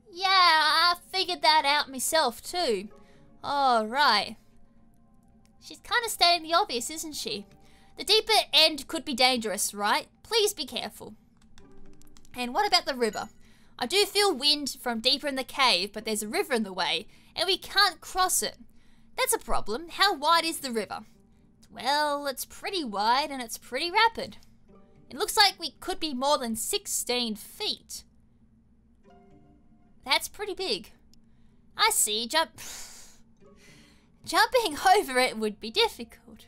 Yeah, I figured that out myself too. Oh, right. She's kind of stating the obvious, isn't she? The deeper end could be dangerous, right? Please be careful. And what about the river? I do feel wind from deeper in the cave, but there's a river in the way, and we can't cross it. That's a problem. How wide is the river? Well, it's pretty wide and it's pretty rapid. It looks like we could be more than 16 feet. That's pretty big. I see. Jumping over it would be difficult.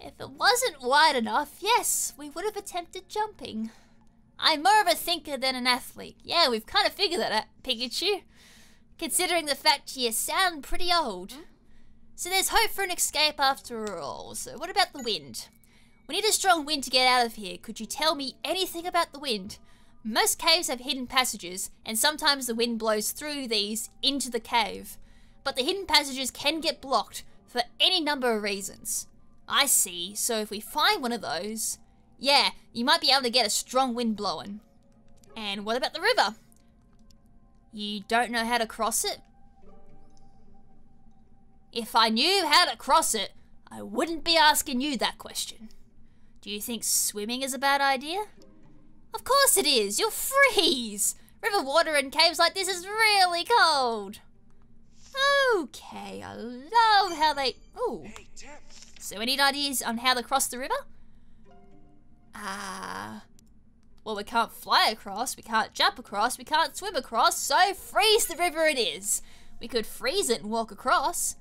If it wasn't wide enough, yes, we would have attempted jumping. I'm more of a thinker than an athlete. Yeah, we've kind of figured that out, Pikachu. Considering the fact you sound pretty old. So there's hope for an escape after all. So what about the wind? We need a strong wind to get out of here. Could you tell me anything about the wind? Most caves have hidden passages, and sometimes the wind blows through these into the cave. But the hidden passages can get blocked for any number of reasons. I see, so if we find one of those, yeah, you might be able to get a strong wind blowing. And what about the river? You don't know how to cross it? If I knew how to cross it, I wouldn't be asking you that question. Do you think swimming is a bad idea? Of course it is, you'll freeze! River water in caves like this is really cold. Okay, I love how they... Ooh. Hey, Tim. So any ideas on how to cross the river? Well, we can't fly across, we can't jump across, we can't swim across, so freeze the river it is. We could freeze it and walk across.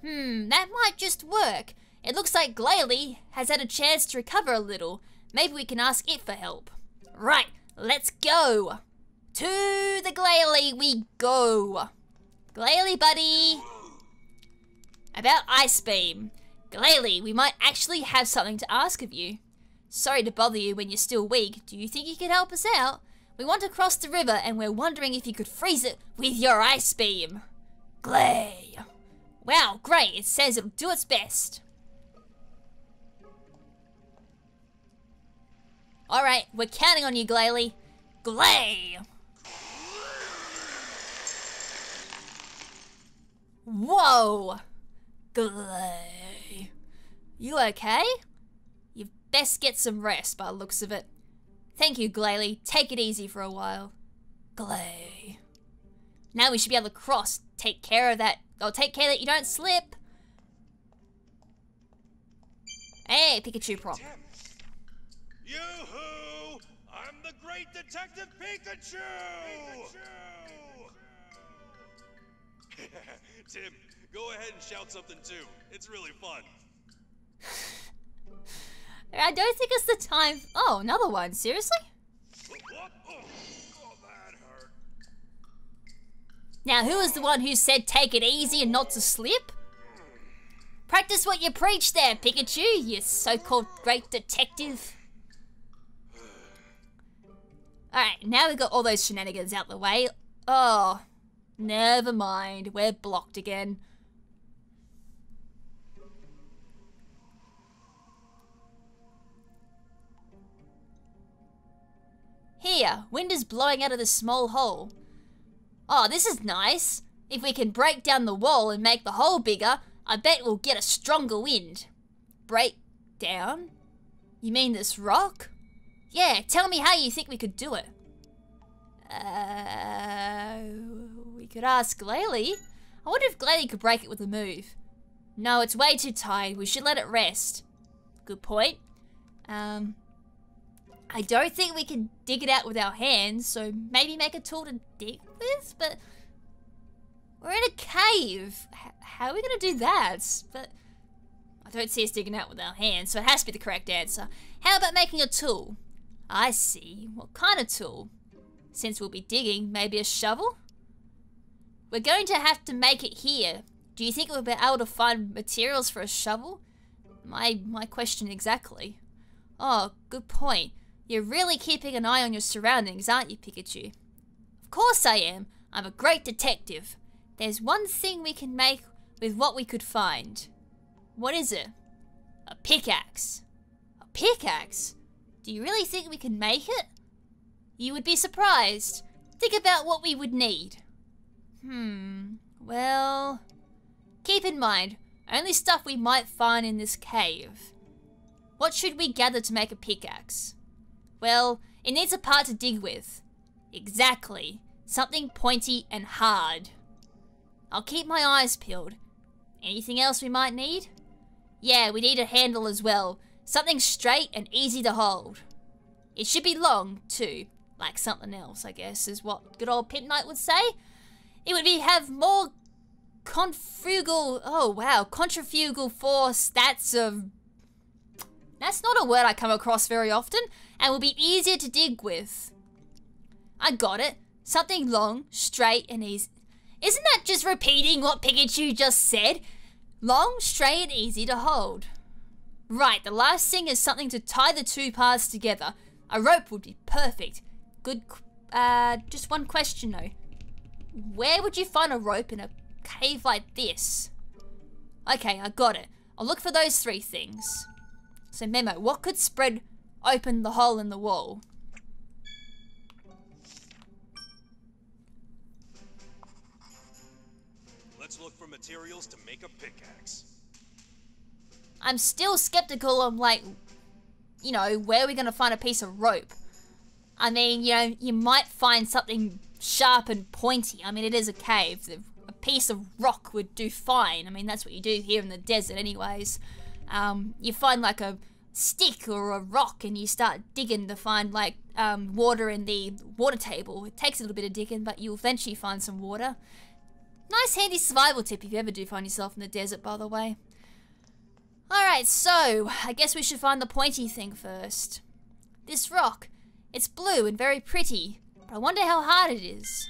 That might just work. It looks like Glalie has had a chance to recover a little. Maybe we can ask it for help. Right, let's go. To the Glalie we go. Glalie, buddy. About Ice Beam. Glalie, we might actually have something to ask of you. Sorry to bother you when you're still weak. Do you think you could help us out? We want to cross the river and we're wondering if you could freeze it with your Ice Beam. Glalie. Wow, great. It says it'll do its best. Alright, we're counting on you, Glalie. Glalie! Whoa! Glalie. You okay? You best get some rest by the looks of it. Thank you, Glalie. Take it easy for a while. Glalie. Now we should be able to cross. Take care of that. Oh, take care that you don't slip. Hey, Pikachu prop. Yoo-hoo! I'm the great detective Pikachu! Tim, go ahead and shout something too. It's really fun. I don't think it's the time. Oh, another one. Seriously? What? Oh, that hurt. Now, who is the one who said take it easy and not to slip? Practice what you preach there, Pikachu, you so-called great detective. Alright, now we've got all those shenanigans out the way. Oh, never mind. We're blocked again. Here, wind is blowing out of this small hole. Oh, this is nice. If we can break down the wall and make the hole bigger, I bet we'll get a stronger wind. Break down? You mean this rock? Yeah, tell me how you think we could do it. We could ask Glalie. I wonder if Glalie could break it with a move. No, it's way too tight. We should let it rest. Good point. I don't think we can dig it out with our hands, so maybe make a tool to dig with, but we're in a cave. How are we going to do that? But I don't see us digging out with our hands, so it has to be the correct answer. How about making a tool? I see. What kind of tool? Since we'll be digging, maybe a shovel? We're going to have to make it here. Do you think we'll be able to find materials for a shovel? My question exactly. Oh, good point. You're really keeping an eye on your surroundings, aren't you, Pikachu? Of course I am. I'm a great detective. There's one thing we can make with what we could find. What is it? A pickaxe. A pickaxe? Do you really think we can make it? You would be surprised. Think about what we would need. Well, keep in mind, only stuff we might find in this cave. What should we gather to make a pickaxe? Well, it needs a part to dig with. Exactly. Something pointy and hard. I'll keep my eyes peeled. Anything else we might need? Yeah, we need a handle as well. Something straight and easy to hold. It should be long, too. Like something else, I guess, is what good old Pit Knight would say. It would have more confugal... Oh, wow. Contrifugal force. That's a... That's not a word I come across very often and will be easier to dig with. I got it. Something long, straight, and easy. Isn't that just repeating what Pikachu just said? Long, straight, and easy to hold. Right, the last thing is something to tie the two parts together. A rope would be perfect. Good, just one question though. Where would you find a rope in a cave like this? Okay, I got it. I'll look for those three things. So Memo, what could spread open the hole in the wall? Let's look for materials to make a pickaxe. I'm still skeptical of, like, you know, where are we going to find a piece of rope? I mean, you know, you might find something sharp and pointy. I mean, it is a cave. A piece of rock would do fine. I mean, that's what you do here in the desert anyways. You find, like, a stick or a rock and you start digging to find, like, water in the water table. It takes a little bit of digging, but you'll eventually find some water. Nice handy survival tip if you ever do find yourself in the desert, by the way. Alright, so, I guess we should find the pointy thing first. This rock. It's blue and very pretty, but I wonder how hard it is.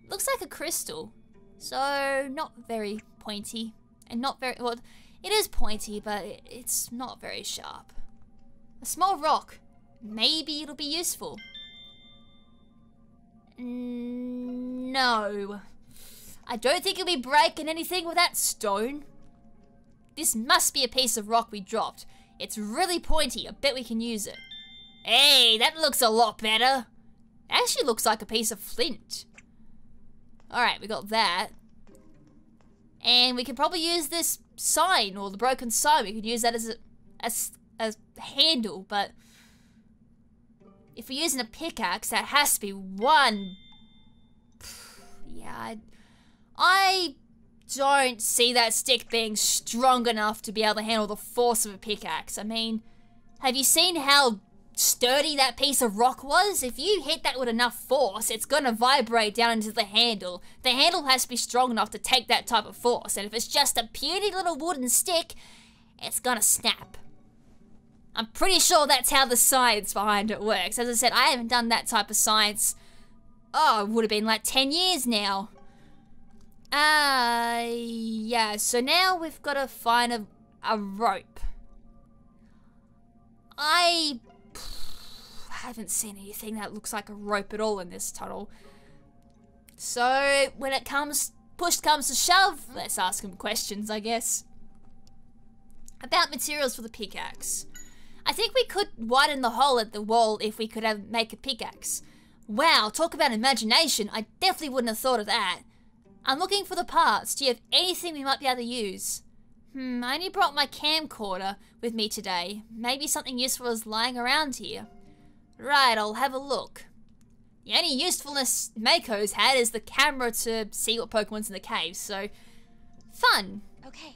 Looks like a crystal, so not very pointy, and not very, well, it is pointy, but it's not very sharp. A small rock. Maybe it'll be useful. No. I don't think you'll be breaking anything with that stone. This must be a piece of rock we dropped. It's really pointy. I bet we can use it. Hey, that looks a lot better. It actually looks like a piece of flint. Alright, we got that. And we can probably use this sign, or the broken sign. We could use that as a handle, but if we're using a pickaxe, that has to be one. Yeah, I don't see that stick being strong enough to be able to handle the force of a pickaxe. I mean, have you seen how sturdy that piece of rock was? If you hit that with enough force, it's gonna vibrate down into the handle. The handle has to be strong enough to take that type of force, and if it's just a puny little wooden stick, it's gonna snap. I'm pretty sure that's how the science behind it works. As I said, I haven't done that type of science, it would have been like 10 years now. Yeah, so now we've got to find a rope. I haven't seen anything that looks like a rope at all in this tunnel. So, when it comes, push comes to shove, let's ask him questions, I guess. About materials for the pickaxe. I think we could widen the hole at the wall if we could make a pickaxe. Wow, talk about imagination, I definitely wouldn't have thought of that. I'm looking for the parts. Do you have anything we might be able to use? I only brought my camcorder with me today. Maybe something useful is lying around here. Right, I'll have a look. The only usefulness Mako's had is the camera to see what Pokemon's in the cave, so fun. Okay.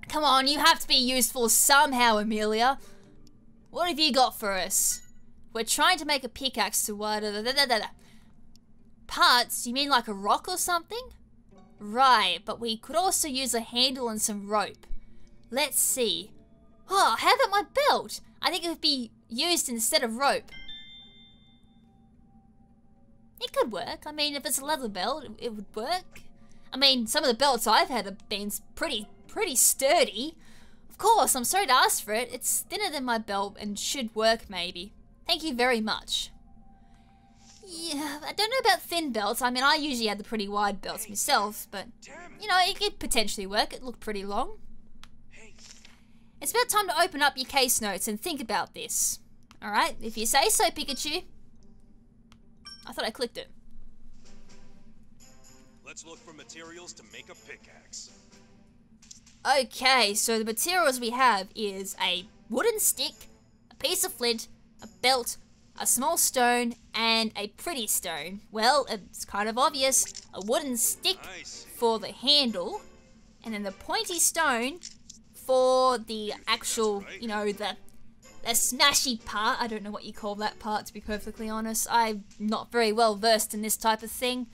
Come on, you have to be useful somehow, Amelia. What have you got for us? We're trying to make a pickaxe to Parts? You mean like a rock or something? Right, but we could also use a handle and some rope. Let's see. Oh, how about my belt? I think it would be used instead of rope. It could work. I mean, if it's a leather belt, it would work. I mean, some of the belts I've had have been pretty sturdy. Of course, I'm sorry to ask for it. It's thinner than my belt and should work maybe. Thank you very much. Yeah, I don't know about thin belts. I mean, I usually had the pretty wide belts myself, but, you know, it could potentially work. It looked pretty long. It's about time to open up your case notes and think about this. Alright, if you say so, Pikachu. I thought I clicked it. Let's look for materials to make a pickaxe. Okay, so the materials we have is a wooden stick, a piece of flint, a belt, a small stone, and a pretty stone. Well, it's kind of obvious. A wooden stick for the handle, and then the pointy stone for the actual, you know, the smashy part. I don't know what you call that part, to be perfectly honest. I'm not very well versed in this type of thing.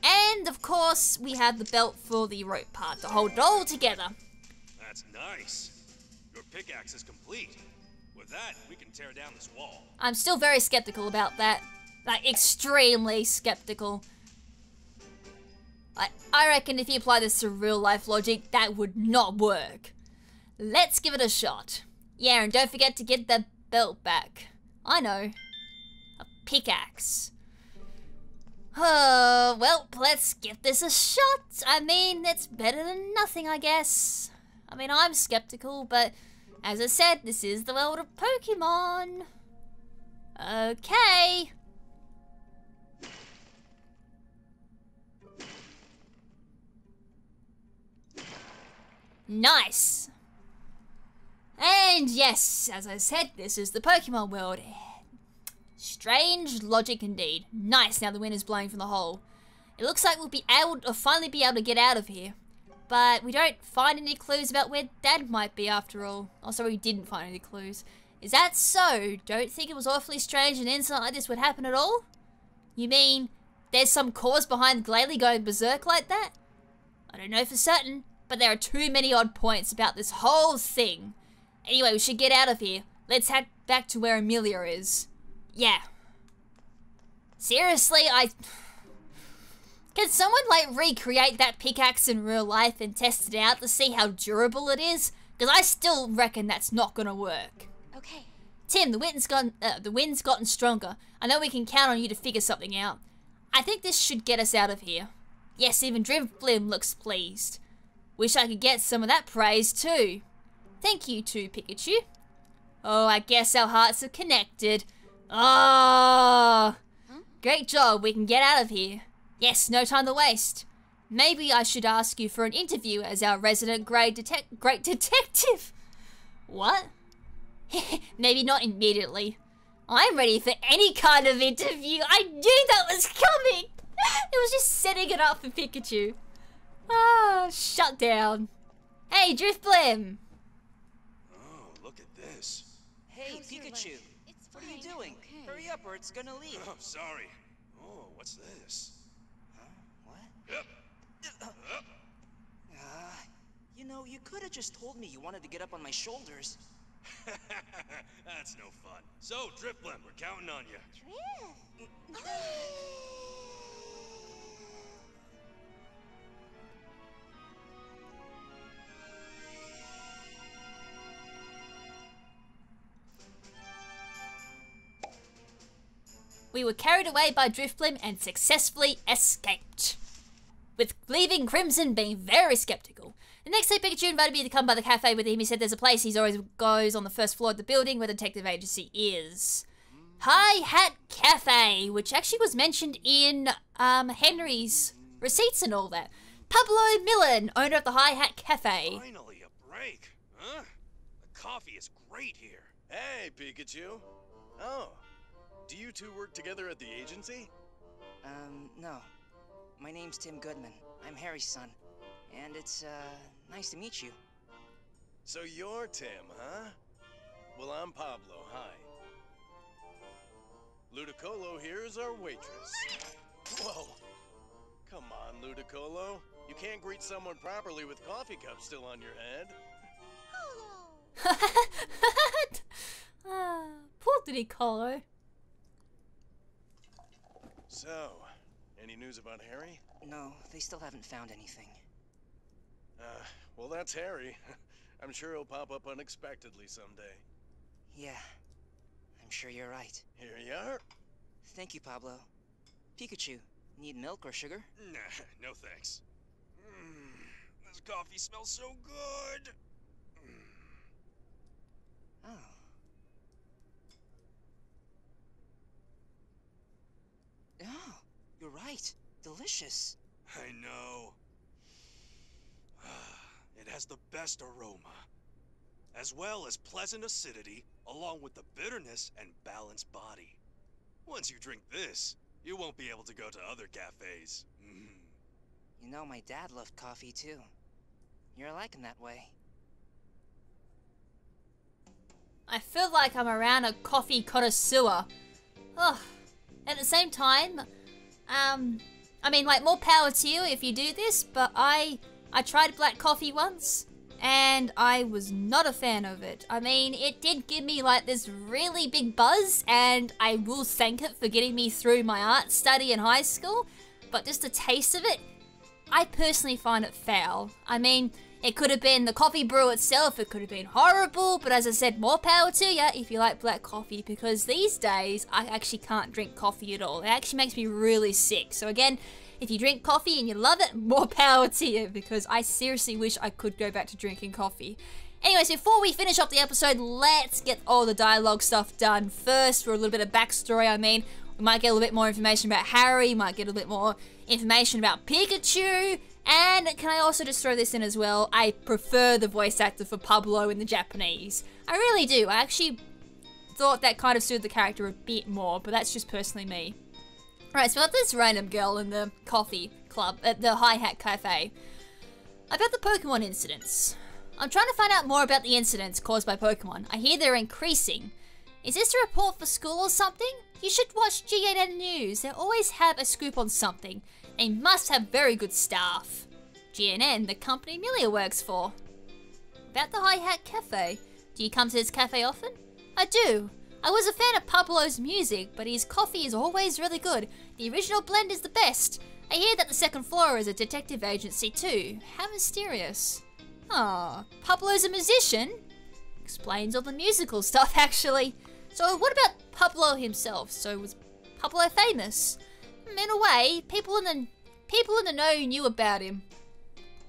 And, of course, we have the belt for the rope part to hold it all together. That's nice. Your pickaxe is complete. With that, we can tear down this wall. I'm still very skeptical about that. Like, extremely skeptical. I reckon if you apply this to real life logic, that would not work. Let's give it a shot. Yeah, and don't forget to get the belt back. I know. A pickaxe. Oh, well, let's give this a shot. I mean, it's better than nothing, I guess. I mean, I'm skeptical, but as I said, this is the world of Pokemon. Okay. Nice. And yes, as I said, this is the Pokemon world. Strange logic indeed. Nice, now the wind is blowing from the hole. It looks like we'll be able to finally be able to get out of here. But we don't find any clues about where Dad might be after all. Oh, sorry, we didn't find any clues. Is that so? Don't think it was awfully strange an incident like this would happen at all? You mean there's some cause behind Glalie going berserk like that? I don't know for certain, but there are too many odd points about this whole thing. Anyway, we should get out of here. Let's head back to where Amelia is. Yeah. Seriously, Can someone, like, recreate that pickaxe in real life and test it out to see how durable it is? Because I still reckon that's not gonna work. Okay. Tim, the wind's gotten stronger. I know we can count on you to figure something out. I think this should get us out of here. Yes, even Drifblim looks pleased. Wish I could get some of that praise too. Thank you too, Pikachu. Oh, I guess our hearts are connected. Oh, great job, we can get out of here. Yes, no time to waste. Maybe I should ask you for an interview as our resident great detective. What? Maybe not immediately. I'm ready for any kind of interview. I knew that was coming. It was just setting it up for Pikachu. Ah, shut down. Hey, Drifblim. Oh, look at this. Hey, How's your Pikachu. leg? It's What are you fine, doing? okay. Hurry up or it's gonna leak. Oh, sorry. Oh, what's this? Huh? What? Yep. You know, you could have just told me you wanted to get up on my shoulders. That's no fun. So, Drifblim, we're counting on you. We were carried away by Drifblim and successfully escaped. With leaving KrimZen being very skeptical. The next day, Pikachu invited me to come by the cafe with him. He said there's a place he always goes on the first floor of the building where the detective agency is. Hi Hat Cafe, which actually was mentioned in Henry's receipts and all that. Pablo Millen, owner of the Hi Hat Cafe. Finally, a break. Huh? The coffee is great here. Hey, Pikachu. Oh, do you two work together at the agency? No. My name's Tim Goodman. I'm Harry's son. And it's, nice to meet you. So you're Tim, huh? Well, I'm Pablo. Hi. Ludicolo here is our waitress. Whoa. Come on, Ludicolo. You can't greet someone properly with coffee cups still on your head. Poor Ludicolo. So, any news about Harry? No, they still haven't found anything. Well, that's Harry. I'm sure he'll pop up unexpectedly someday. Yeah, I'm sure you're right. Here you are. Thank you, Pablo. Pikachu, need milk or sugar? Nah, no thanks. This coffee smells so good. Oh. Oh, you're right. Delicious. I know. It has the best aroma, as well as pleasant acidity, along with the bitterness and balanced body. Once you drink this, you won't be able to go to other cafes. You know, my dad loved coffee too. You're like him that way. I feel like I'm around a coffee connoisseur. Ugh. At the same time, I mean, like, more power to you if you do this, but I tried black coffee once, and I was not a fan of it. I mean, it did give me like this really big buzz, and I will thank it for getting me through my art study in high school, but just the taste of it, I personally find it foul. I mean, it could have been the coffee brew itself, it could have been horrible, but as I said, more power to you if you like black coffee, because these days, I actually can't drink coffee at all. It actually makes me really sick. So again, if you drink coffee and you love it, more power to you, because I seriously wish I could go back to drinking coffee. Anyways, before we finish up the episode, let's get all the dialogue stuff done first for a little bit of backstory. I mean, we might get a little bit more information about Harry, might get a little bit more information about Pikachu, and can I also just throw this in as well, I prefer the voice actor for Pablo in the Japanese. I really do. I actually thought that kind of suited the character a bit more, but that's just personally me. Right, so we got this random girl in the coffee club at the Hi-Hat Cafe. About the Pokemon incidents. I'm trying to find out more about the incidents caused by Pokemon. I hear they're increasing. Is this a report for school or something? You should watch GNN News. They always have a scoop on something. They must have very good staff. GNN, the company Amelia works for. About the Hi-Hat Cafe. Do you come to this cafe often? I do. I was a fan of Pablo's music, but his coffee is always really good. The original blend is the best. I hear that the second floor is a detective agency too. How mysterious. Ah, Pablo's a musician? Explains all the musical stuff, actually. So what about Pablo himself? So was Pablo famous? In a way, people in the know knew about him.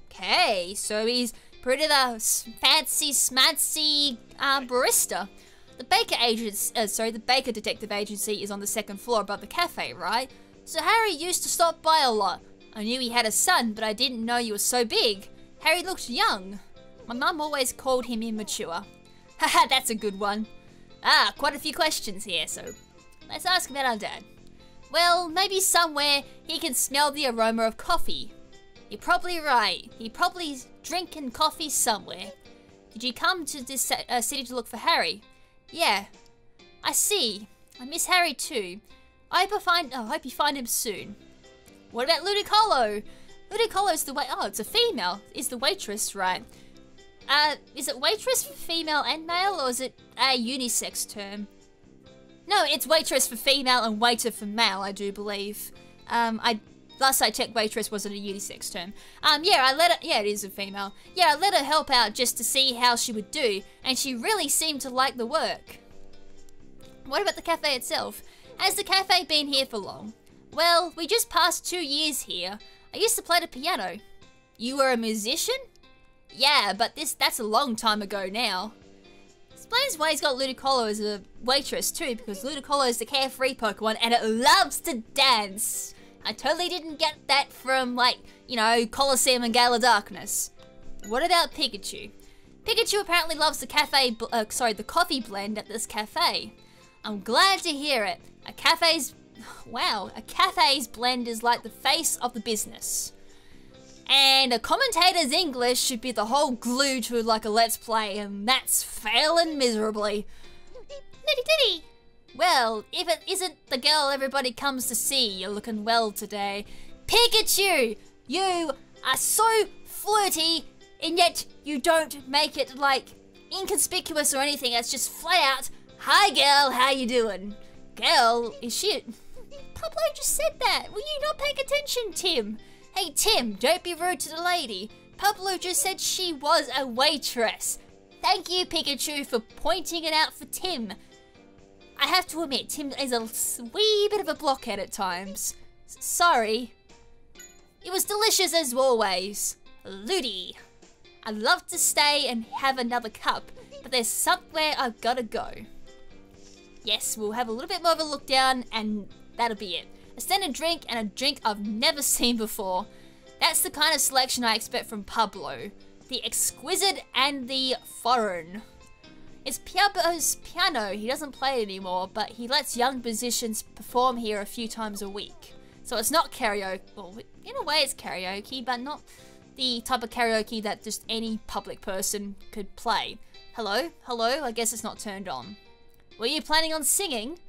Okay, so he's pretty the fancy smancy barista. The the Baker Detective Agency is on the second floor above the cafe, right? So Harry used to stop by a lot. I knew he had a son, but I didn't know he was so big. Harry looked young. My mum always called him immature. Haha, that's a good one. Ah, quite a few questions here, so let's ask about our dad. Well, maybe somewhere he can smell the aroma of coffee. You're probably right. He probably's drinking coffee somewhere. Did you come to this city to look for Harry? Yeah. I see. I miss Harry too. I hope you find him soon. What about Ludicolo? Ludicolo's the it's a female. Is the waitress, right? Is it waitress for female and male, or is it a unisex term? No, it's waitress for female and waiter for male, I do believe. Last I checked, waitress wasn't a unisex term. Yeah, it is a female. Yeah, I let her help out just to see how she would do, and she really seemed to like the work. What about the cafe itself? Has the cafe been here for long? Well, we just passed 2 years here. I used to play the piano. You were a musician? Yeah, but that's a long time ago now. Explains why he's got Ludicolo as a waitress too, because Ludicolo is the carefree Pokemon and it loves to dance. I totally didn't get that from, like, you know, Colosseum and Gala Darkness. What about Pikachu? Pikachu apparently loves the the coffee blend at this cafe. I'm glad to hear it. A cafe's blend is like the face of the business. And a commentator's English should be the whole glue to like a Let's Play, and that's failing miserably. Nitty ditty! Well, if it isn't the girl everybody comes to see, you're looking well today. Pikachu! You are so flirty, and yet you don't make it, like, inconspicuous or anything. It's just flat out, hi girl, how you doing? Girl, is she... Pablo just said that. Were you not paying attention, Tim? Hey Tim, don't be rude to the lady. Pablo just said she was a waitress. Thank you, Pikachu, for pointing it out for Tim. I have to admit, Tim is a wee bit of a blockhead at times. Sorry. It was delicious as always. Ludi. I'd love to stay and have another cup, but there's somewhere I've gotta go. Yes, we'll have a little bit more of a look down, and that'll be it. A standard drink, and a drink I've never seen before. That's the kind of selection I expect from Pablo. The exquisite and the foreign. It's Pablo's piano. He doesn't play it anymore, but he lets young musicians perform here a few times a week. So it's not karaoke. Well, in a way it's karaoke, but not the type of karaoke that just any public person could play. Hello? Hello? I guess it's not turned on. Were you planning on singing?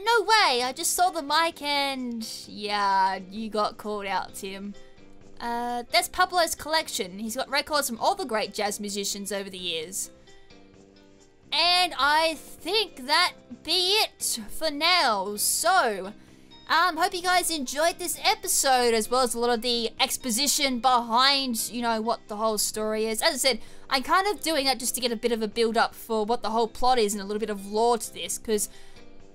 No way, I just saw the mic and... yeah, you got called out, Tim. That's Pablo's collection. He's got records from all the great jazz musicians over the years. And I think that be it for now. So, hope you guys enjoyed this episode, as well as a lot of the exposition behind, you know, what the whole story is. As I said, I'm kind of doing that just to get a bit of a build-up for what the whole plot is and a little bit of lore to this, because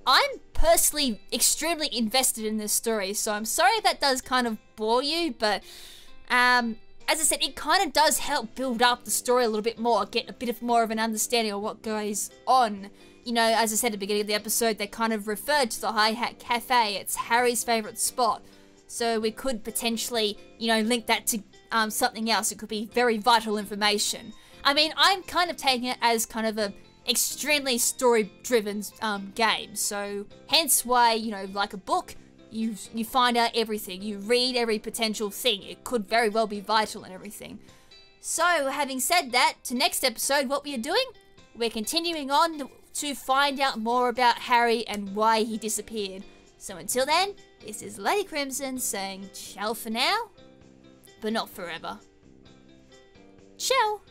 I'm personally extremely invested in this story, so I'm sorry if that does kind of bore you, but as I said, it kind of does help build up the story a little bit more, get a bit more of an understanding of what goes on. You know, as I said at the beginning of the episode, they kind of referred to the Hi-Hat Cafe. It's Harry's favourite spot. So we could potentially, you know, link that to something else. It could be very vital information. I mean, I'm kind of taking it as kind of a extremely story-driven game. So hence why, you know, like a book, you find out everything. You read every potential thing. It could very well be vital and everything. So having said that, to next episode, what we are doing, we're continuing on to find out more about Harry and why he disappeared. So until then, this is Lady KrimZen saying ciao for now, but not forever. Ciao!